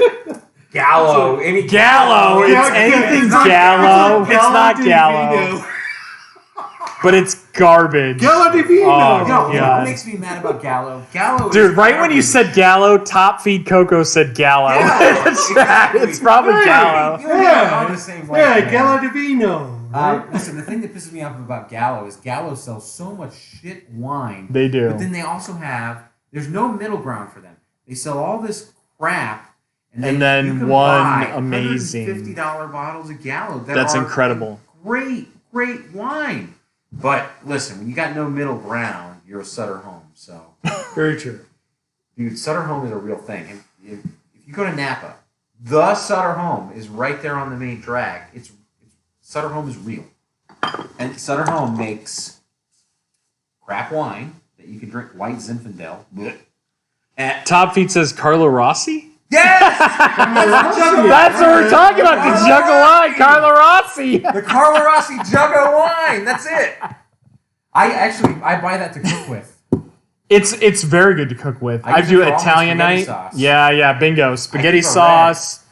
Gallo. Any Gallo. It's Yeah, anything not- Gallo. It's not di Gallo, Vino. but it's garbage. Gallo di Vino. Oh, You know, God. what makes me mad about Gallo? Gallo Dude, is right when you garbage. said Gallo, Top Feed Coco said Gallo. Yeah, it's, exactly. it's probably Right. Gallo. You and me are on the same Yeah, wavelength. Gallo di Vino. Right? Listen, the thing that pisses me off about Gallo is Gallo sells so much shit wine. They do. But then they also there's no middle ground for them. They sell all this crap. And then you can one buy amazing- $150 bottles of Gallo. That's are incredible. Great wine. But listen, when you got no middle ground, you're a Sutter Home. So, Very true. dude, Sutter Home is a real thing. If you go to Napa, the Sutter Home is right there on the main drag. Sutter Home is real. And Sutter Home makes crap wine that you can drink, white Zinfandel. And Top Feed says Carlo Rossi? yes! That's what we're talking about. The jug of wine, Carlo Rossi. The Carlo Rossi jug of wine. That's it. I buy that to cook with. It's very good to cook with. I I use do it for all my Italian spaghetti night. sauce. Yeah, bingo. Spaghetti keep a sauce.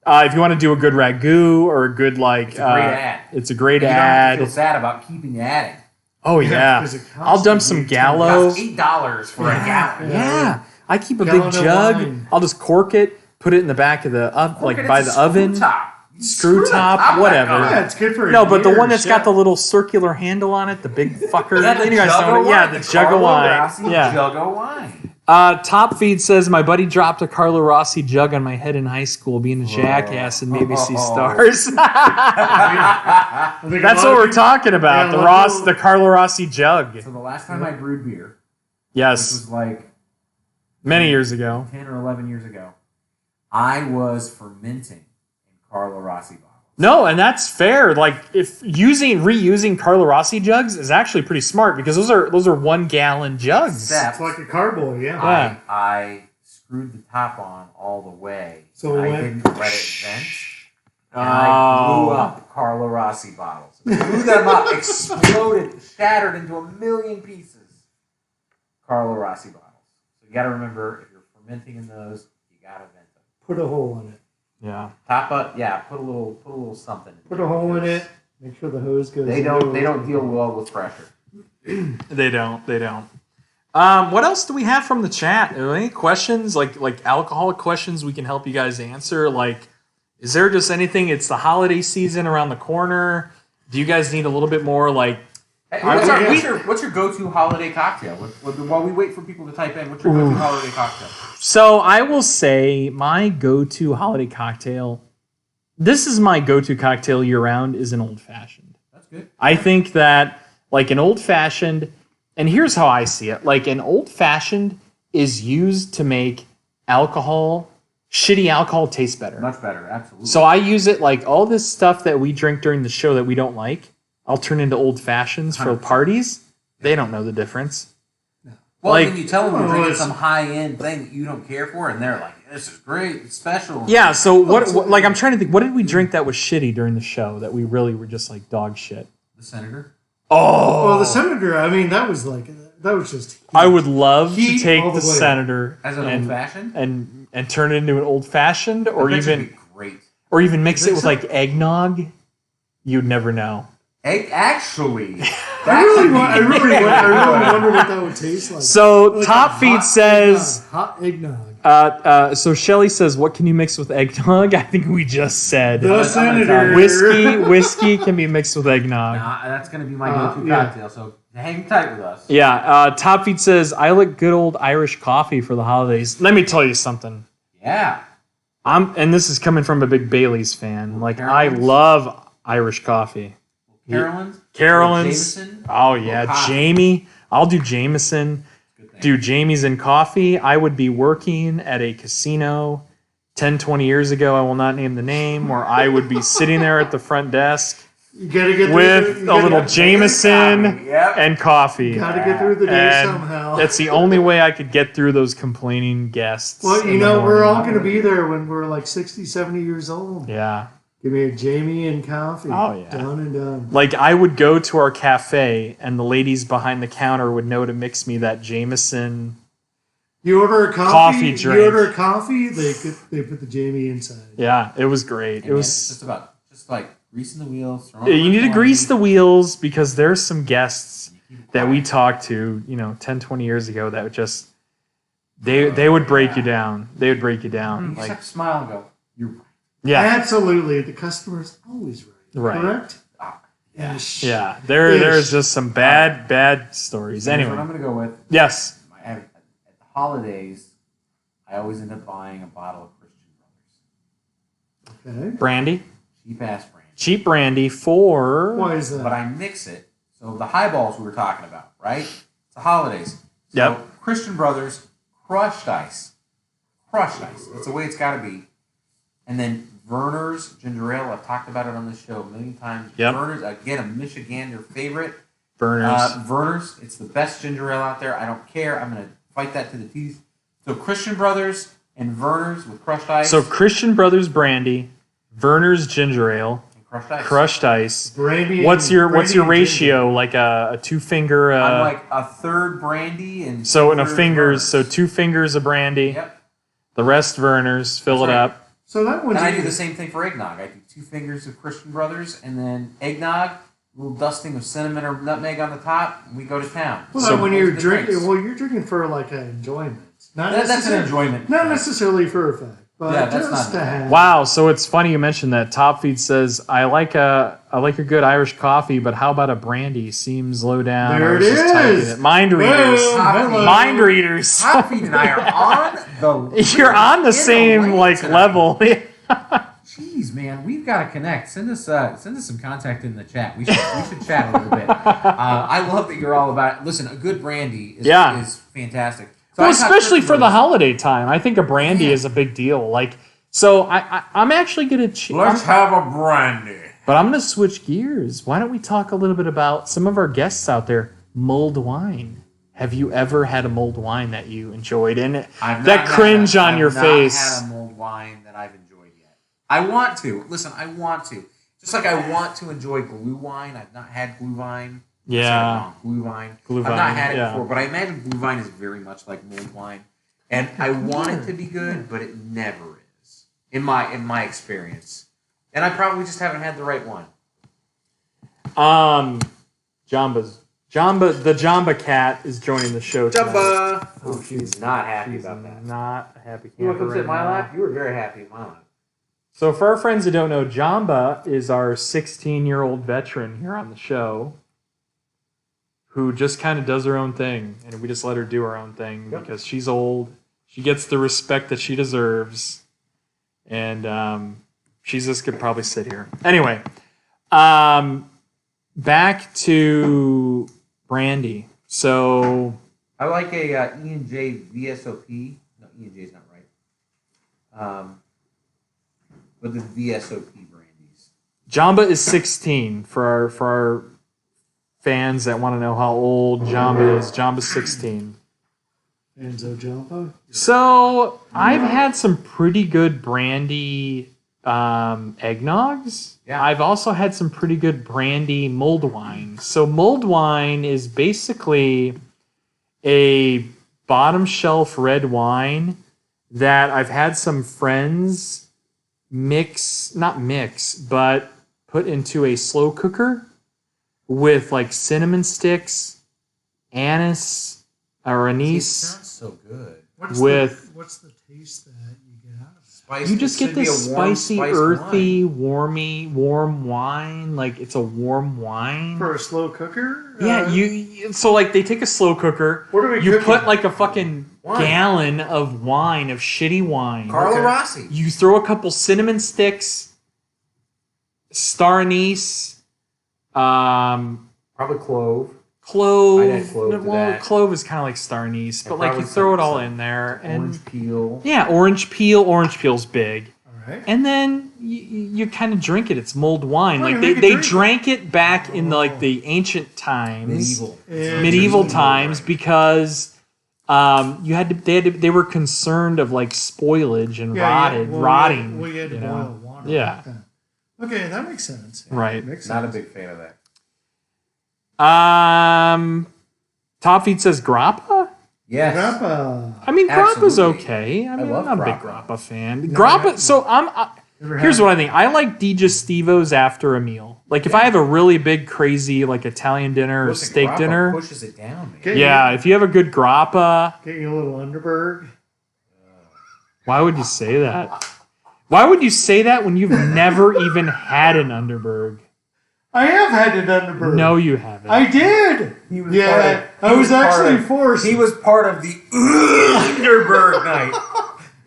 If you want to do a good ragu or a good like, It's a great ad. It's a great You don't have to feel ad. sad about keeping adding. Oh yeah, 'cause it I'll dump costs some you Gallo. It's $8 for a gallon. Yeah, I keep a Gallon big of jug. wine. I'll just cork it, put it in the back of the Look at by it's the a oven. Screw top. You Screw the top, of that whatever. guy. Yeah, it's good for No, but the one years, that's got the little circular handle on it, the big fucker. Yeah, the You guys jug know of it. Yeah, wine. the jug of Carlo wine. Rossi Yeah. jug of wine. Top Feed says my buddy dropped a Carlo Rossi jug on my head in high school, being a jackass and made me see stars. I think a That's lot what of we're people- talking about. Yeah, the a lot of people- the Carlo Rossi jug. So the last time I brewed beer, which Yes, was like many years ago. 10 or 11 years ago, I was fermenting in Carlo Rossi bottles. No, and that's fair. Like if reusing Carlo Rossi jugs is actually pretty smart because those are 1 gallon jugs. Except It's like a carboy, yeah. Yeah. I screwed the top on all the way. So I it went- didn't let it vent. And I blew Oh, up Carlo Rossi bottles. Blew them up, exploded, shattered into a million pieces. Carlo Rossi bottles. So you got to remember, if you're fermenting in those, you got to vent them. Put a hole in it. yeah. Top up, yeah. Put a little something. Put a hole in it. Make sure the hose goes. They into don't it. deal well with pressure. They don't. What else do we have from the chat? Are there any questions, like alcoholic questions we can help you guys answer? Like, is there just anything? It's the holiday season around the corner. Do you guys need a little bit more like? Hey, Yeah. what's your go-to holiday cocktail? While we wait for people to type in, what's your go-to holiday cocktail? So I will say my go-to holiday cocktail. This is my go-to cocktail year-round is an old fashioned. That's good. I think that like an old fashioned, and here's how I see it: like an old fashioned is used to make shitty alcohol taste better. Much better, absolutely. So I use it like all this stuff that we drink during the show that we don't like. I'll turn into old fashions for 100%. parties. They don't know the difference. well, like- then you tell them you're Oh, drinking it's- some high-end thing that you don't care for, and they're like, "This is great, it's special." Yeah. So what? Like I'm trying to think. What did we drink that was shitty during the show that we really were just like dog shit? The senator. Oh, Well, the senator. I mean, that was just. I would love to Heat take all the the way. senator As an and, old-fashioned? and turn it into an old fashioned, or I bet you'd even be great. mix it with like eggnog. You'd never know. Actually, I really wonder what that would taste like. So Like Top a Feed hot says eggnog, hot eggnog. So Shelly says, what can you mix with eggnog? I think we just said The senator. Whiskey can be mixed with eggnog. That's going to be my go-to cocktail, so hang tight with us. Yeah, Top Feed says, I like good old Irish coffee for the holidays. Let me tell you something. Yeah. And this is coming from a big Bailey's fan. Like, Carolyn's? I love Irish coffee. Carolyn's. Jameson? Oh, yeah. Jamie. I'll do Jameson. Do Jamie's in coffee. I would be working at a casino 10, 20 years ago. I will not name the name. Or I would be sitting there at the front desk You gotta get with a little Jameson and coffee. Gotta get through the day And somehow. that's the only way I could get through those complaining guests. Well, in the we're morning. all gonna be there when we're like 60, 70 years old. Yeah. Give me a Jamie and coffee. Oh, yeah. Done and done. Like, I would go to our cafe, and the ladies behind the counter would know to mix me that Jameson. You order a Coffee drink. You order a coffee, they put the Jamie inside. Yeah, it was great. It was It's just like greasing the wheels. You need to grease the wheels because there's some guests that we talked to, 10, 20 years ago that would just they would break you down. They would break you down. You just have to smile and go, you're right. Yeah, Absolutely. The customer's always right. Right. Correct? Yes. yeah. There's just some bad stories. Here's what Anyway, I'm going to go with. yes. At the holidays, I always end up buying a bottle of Christian Brothers. Okay. Brandy, Cheap-ass brand. cheap brandy for Why is But that? I mix it. So the highballs we were talking about, right? It's the holidays. So Yep. Christian Brothers, crushed ice. Crushed ice. That's the way it's got to be. And then Werner's Ginger Ale. I've talked about it on this show a million times. Yep. Werner's, again, a Michigander favorite. burners. Werner's, it's the best ginger ale out there. I don't care. I'm going to fight that to the teeth. So Christian Brothers and Werner's with crushed ice. So Christian Brothers brandy, Werner's ginger ale, and crushed ice. crushed ice. Brandy. What's your brandy and ratio? Like a 2-finger? I'm like a third brandy and So in a 2/3 fingers, so Werner's. 2 fingers of brandy. Yep. The rest Werner's. Fill That's it right. up. So that one's And I do the same thing for eggnog. I do 2 fingers of Christian Brothers and then eggnog, a little dusting of cinnamon or nutmeg on the top, and we go to town. Well, So- when you're Those are the drinking, drinks. you're drinking for like an enjoyment. Not That's an necessarily- enjoyment. Not necessarily for a fact, but Yeah, that's just not- to have. Wow, so it's funny you mentioned that. Top Feed says, I like a good Irish coffee, but how about a brandy? Seems low down. There I was it just typing is. it. Mind readers. Hello. Mind readers. Top Feed and I are on the. You're on the in same lane like tonight. level. Jeez, man, we've got to connect. Send us some contact in the chat. We should chat a little bit. I love that you're all about it. Listen, a good brandy is fantastic. So Well, I got especially Christian for the Brothers. holiday time. I think a brandy is a big deal. Like, so I'm actually gonna have a brandy. but I'm gonna switch gears. Why don't we talk a little bit about some of our guests out there? Mulled wine. Have you ever had a mulled wine that you enjoyed? And that cringe on your face. I've not had a mulled wine that I've enjoyed yet. I want to. Listen, I want to. Just like I want to enjoy glue wine. I've not had glue wine. Yeah. Glue wine. Glue I've not vine, had it yeah. before, but I imagine glue vine is very much like mulled wine. And I want it to be good, but it never is. In my experience. And I probably just haven't had the right one. The Jamba cat is joining the show tonight. Jumba! Oh, she's not happy about that. Not a happy You want to camper come sit in right my now. lap? You were very happy in my lap. So for our friends who don't know, Jamba is our 16-year-old veteran here on the show who just kind of does her own thing, and we just let her do her own thing because she's old. She gets the respect that she deserves, and she's just could probably sit here. Anyway, back to Brandy. So I like a E&J VSOP. No, E&J's not right. But the VSOP brandies. Jamba is 16 for our fans that want to know how old Jamba is. Jamba's 16. Enzo Jumbo. So I've had some pretty good brandy eggnogs. Yeah. I've also had some pretty good brandy mulled wine. So mulled wine is basically a bottom shelf red wine that I've had some friends but put into a slow cooker with like cinnamon sticks, anise or It anise. sounds so good. What's the taste that you get out of it? Spice. You just It get should be this a warm, spicy, spiced earthy, wine. warm wine. Like it's a warm wine. For a slow cooker? Yeah, so like they take a slow cooker. What are we You cooking? put like a fucking Wine. gallon of wine, of shitty wine. Carlo Okay. Rossi. You throw a couple cinnamon sticks, star anise, Probably clove. clove. I'd add clove to well, that. clove is kind of like star anise, but like you probably throw it some- all some in there, and Orange peel. yeah, orange peel. Orange peel's big. All right. And then you kind of drink it. It's mulled wine. Oh, Like you they, make it they drink. drank it back in the ancient times, Medieval. medieval times, because they were concerned of like spoilage and rotting. Well, you had to you boil know? water. Yeah. Like that. Okay, that makes sense. Right. Makes Not a sense. big fan of that. Top Feed says grappa. Yes. Grappa. I mean, grappa's Absolutely. okay. I mean, love I'm not a big grappa. grappa fan. No, Grappa. I- So Never here's had what I think. I like digestivos after a meal. Like if I have a really big, crazy, like Italian dinner or Listen, steak grappa dinner. pushes it down, man. Okay. Yeah, if you have a good grappa, Get you a little Underberg. why would you say that? Why would you say that when you've never even had an Underberg? I have had an Underberg. No, you haven't. I did. He was Yeah, I was actually forced. He was part of the Underberg night.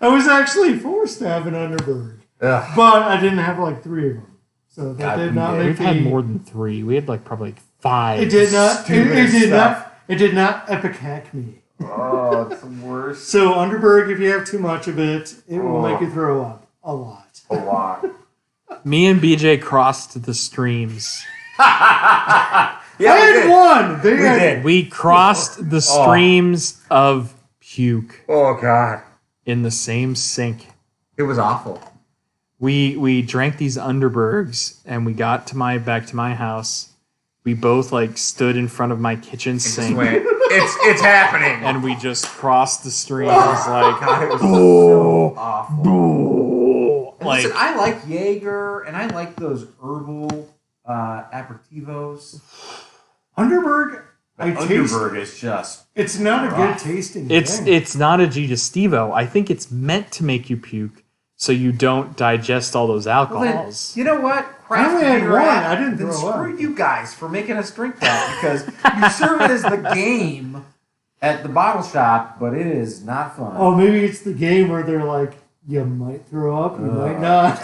I was actually forced to have an Underberg, Ugh. but I didn't have like 3 of them, so that God, did not we make We've had me. more than 3. We had like probably like 5. It did not. It Stupid did stuff. not. It did not epicac me. Oh, it's the worst. So Underberg, if you have too much of it, it will make you throw up a lot. A lot. Me and BJ crossed the streams. I had one. They had, did. We crossed the streams of puke Oh, God. in the same sink. It was awful. We drank these Underbergs and we got to back to my house. We both like stood in front of my kitchen sink It's happening. and we just crossed the streams like God, it was so awful. And like listen, I like Jaeger and I like those herbal aperitivos. Underberg. I taste. Underberg is just It's not a good rough. tasting. it's thing. it's not a digestivo. I think it's meant to make you puke so you don't digest all those alcohols. You know what? I only had Beer one. app, I didn't then throw up. screw you guys for making us drink that because you serve it as the game at the bottle shop, but it is not fun. Oh, maybe it's the game where they're like, you might throw up, you might not.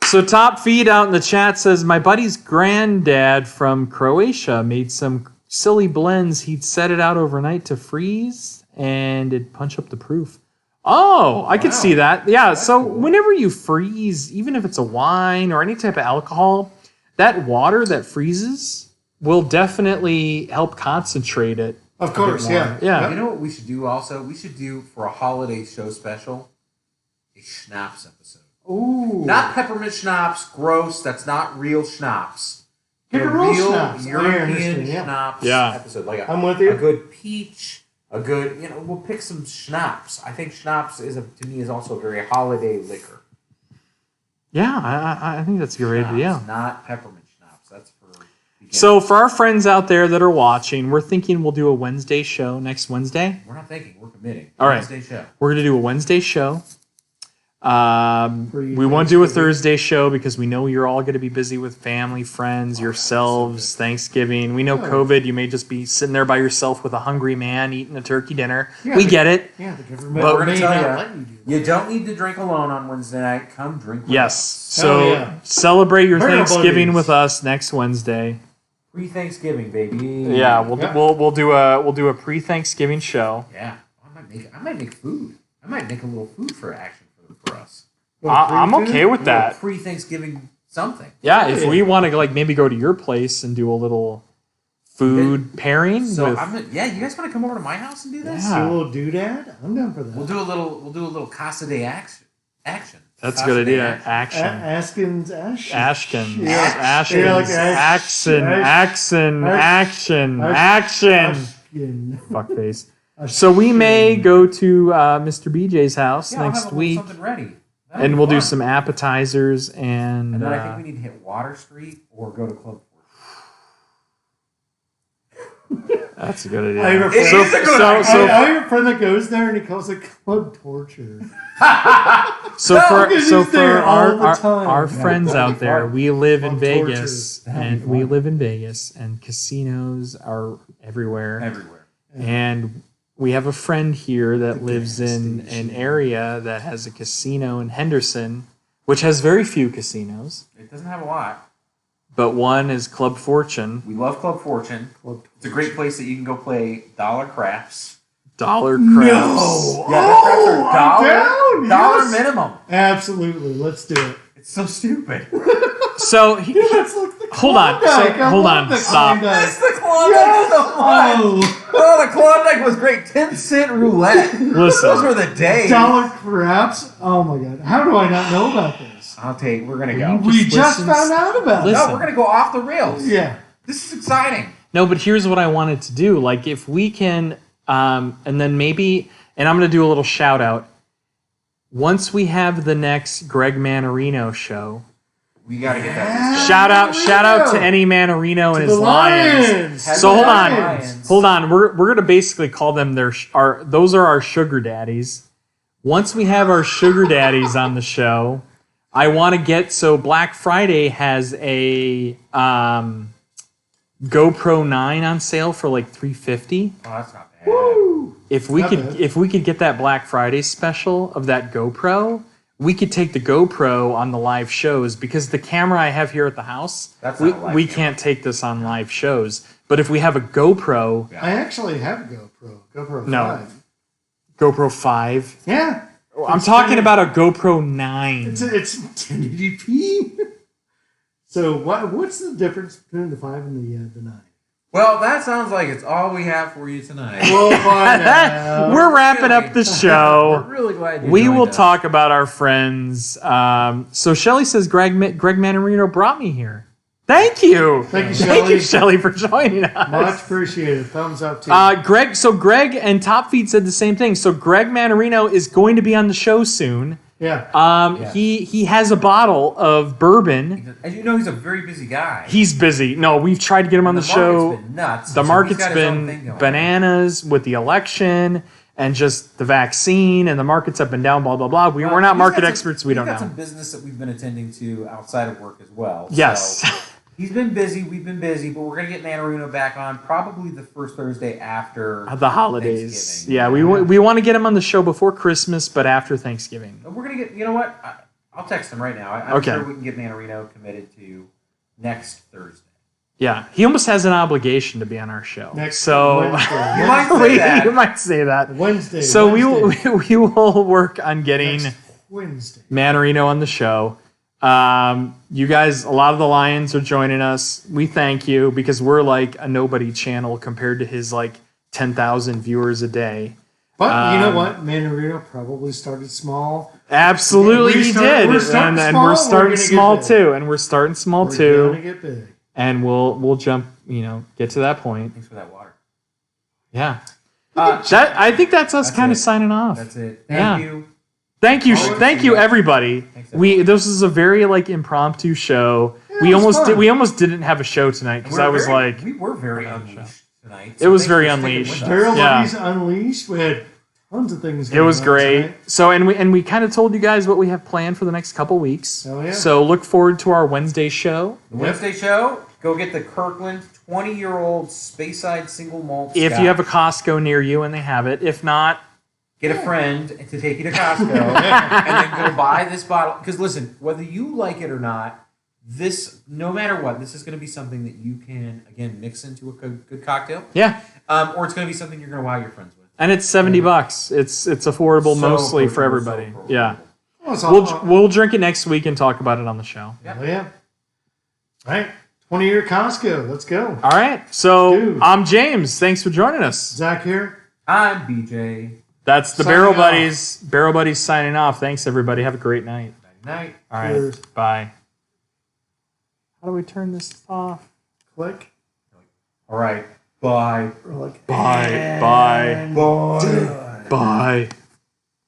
So Top Feed out in the chat says, my buddy's granddad from Croatia made some silly blends. He'd set it out overnight to freeze and it'd punch up the proof. Oh, I could see that. Yeah, so cool. whenever you freeze, even if it's a wine or any type of alcohol, that water that freezes will definitely help concentrate it. Of course, more. yeah. Yeah. You know what we should do also? We should do for a holiday show special a schnapps episode. Ooh. Not peppermint schnapps, gross. That's not real schnapps. Get a real schnapps. I European understand, yeah. schnapps Yeah. episode. Like I'm with you. A good peach, a good, we'll pick some schnapps. I think schnapps to me is also a very holiday liquor. Yeah, I think that's a great Schnapps, idea. not peppermint schnapps. That's for beginners. So for our friends out there that are watching, we're thinking we'll do a Wednesday show next Wednesday. We're not thinking, we're committing. All right. Wednesday show. We're going to do a Wednesday show. Pre- We won't do a Thanksgiving. Thursday show because we know you're all going to be busy with family, friends, yourselves, Thanksgiving. We know COVID. You may just be sitting there by yourself with a hungry man eating a turkey dinner. Yeah, We but- get it. Yeah, the government But we're may gonna not tell let you do that. you don't need to drink alone on Wednesday night. Come drink with Yes. us. So Hell yeah. celebrate your Bring our Thanksgiving buddies. with us next Wednesday. Pre-Thanksgiving, baby. Yeah, Yeah. we'll do a pre-Thanksgiving show. Yeah. I might make food. I might make a little food for action for us. I'm okay with that. Pre-Thanksgiving something. Yeah, if we want to like maybe go to your place and do a little food pairing So with you guys want to come over to my house and do this? Yeah. Do a little doodad? I'm down for that. We'll do a little Casa de action. that's a Casa good de idea. action. Action. Askin's Ash. Ashkin. Yeah. Ashkin. Yeah, like Action. Action. Action. Action. Ashkin. Fuckface. So we may go to Mr. BJ's house Yeah, I'll next have week, something ready. That'll and be we'll do fun. some appetizers and. And then I think we need to hit Water Street or go to Club 4. That's a good idea. I have a It friend, is a good idea. I have a friend that goes there and he calls it club torture. So for because he's there all the time. our friends out there, we live in Club Vegas, torture. and we live in Vegas, and casinos are everywhere. Everywhere. And we have a friend here that lives in an area that has a casino in Henderson, which has very few casinos, It doesn't have a lot. but one is Club Fortune. We love Club Fortune. It's a great place that you can go play dollar craps. Dollar craps. Yeah, their craps are dollar yes. minimum. Absolutely, let's do it. It's so stupid. So That's like the hold on, Klondike. so, I hold love on, the stop. Klondike. It's the Klondike Yes. so much. Oh, Oh, the Klondike was great. 10-cent roulette. Those Listen, were the days. dollar craps. Oh my god, how do I not know about this? I'll tell you, we're gonna go. We just listen- found out about it. listen. No, we're gonna go off the rails. Yeah. This is exciting. no, but here's what I wanted to do. Like, if we can, and then maybe, and I'm going to do a little shout out. Once we have the next Greg Manarino show, We gotta get that. shout out Manarino. to any Manarino and To his the Lions. Lions. So hold on, Lions. hold on. We're gonna basically call them those are our sugar daddies. Once we have our sugar daddies on the show, I want to get Black Friday has a GoPro 9 on sale for like $350. Oh, that's not bad. Woo. If we Not could bad. if we could get that Black Friday special of that GoPro, we could take the GoPro on the live shows, because the camera I have here at the house, That's we, not a live we camera. can't take this on live shows. But if we have a GoPro, I actually have a GoPro. GoPro 5. No. GoPro 5, Yeah. I'm talking about a GoPro 9. It's 1080p. So what's the difference between the 5 and the 9? Well, that sounds like it's all we have for you tonight. We'll find out. We're wrapping up the We're show. really glad you We joined will us. talk about our friends. So Shelly says Greg Manarino brought me here. Thank you. Thank you, Thank you, Shelley. Shelly, for joining us. Much appreciated. Thumbs up to Greg and Top Feed said the same thing. So Greg Manarino is going to be on the show soon. Yeah. Yeah. He has a bottle of bourbon. As you know, he's a very busy guy. He's busy. No, we've tried to get him on the show. Market's been nuts. The so he's market's got his own thing been going. bananas with the election and just the vaccine, and the market's up and down, blah, blah, blah. We're not He's market got some- experts. We don't He's got know. some business that we've been attending to outside of work as well. Yes. So he's been busy. We've been busy, but we're going to get Manarino back on probably the first Thursday after The holidays. Thanksgiving. Yeah, we want to get him on the show before Christmas, but after Thanksgiving. We're going to get, you know what? I'll text him right now. I'm Okay. sure we can get Manarino committed to next Thursday. Yeah, he almost has an obligation to be on our show. Next so Wednesday. You might say that. you might say that. Wednesday. So we Wednesday. will work on getting Next Wednesday. Manarino on the show. You guys, a lot of the Lions are joining us. We thank you, because we're like a nobody channel compared to his like 10,000 viewers a day. But you know what? Manarino probably started small. Absolutely, We he start- did, we're starting and small, we're we're starting gonna get small big. too, and we're starting small We're too, gonna get big. and we'll jump, get to that point. Thanks for that water. Yeah, I think that's us That's kind it. of signing off. That's it. Yeah. Thank you. Thank you, Always thank see you, you. everybody. Thanks, This is a very like impromptu show. Yeah, we it was almost fun. we almost didn't have a show tonight because I was like, we were very unleashed tonight. It was thanks very for sticking unleashed. with us. Barrel Yeah. Buddies Unleashed. We had tons of things it going was on great. tonight. So and we kind of told you guys what we have planned for the next couple weeks. Oh, yeah. So look forward to our Wednesday show. The Wednesday show, go get the Kirkland 20-year-old Speyside single malt If Scotch. you have a Costco near you and they have it, if not, Get a friend to take you to Costco and then go buy this bottle. Because listen, whether you like it or not, this, no matter what, this is going to be something that you can, again, mix into a good cocktail. yeah. Or it's going to be something you're going to wow your friends with. And it's $70. It's affordable So mostly for affordable, everybody. so affordable. Yeah. Oh, it's all, We'll drink it next week and talk about it on the show. oh, yeah. All right. 20-year Costco. Let's go. All right. So Dude. I'm James. Thanks for joining us. Zach here. I'm BJ. That's the Signing Barrel off. Buddies. Barrel Buddies signing off. Thanks, everybody. Have a great night. Good night. All right. Cheers. Bye. How do we turn this off? Click. All right. Bye. Or like, Bye. Bye. Bye. Bye.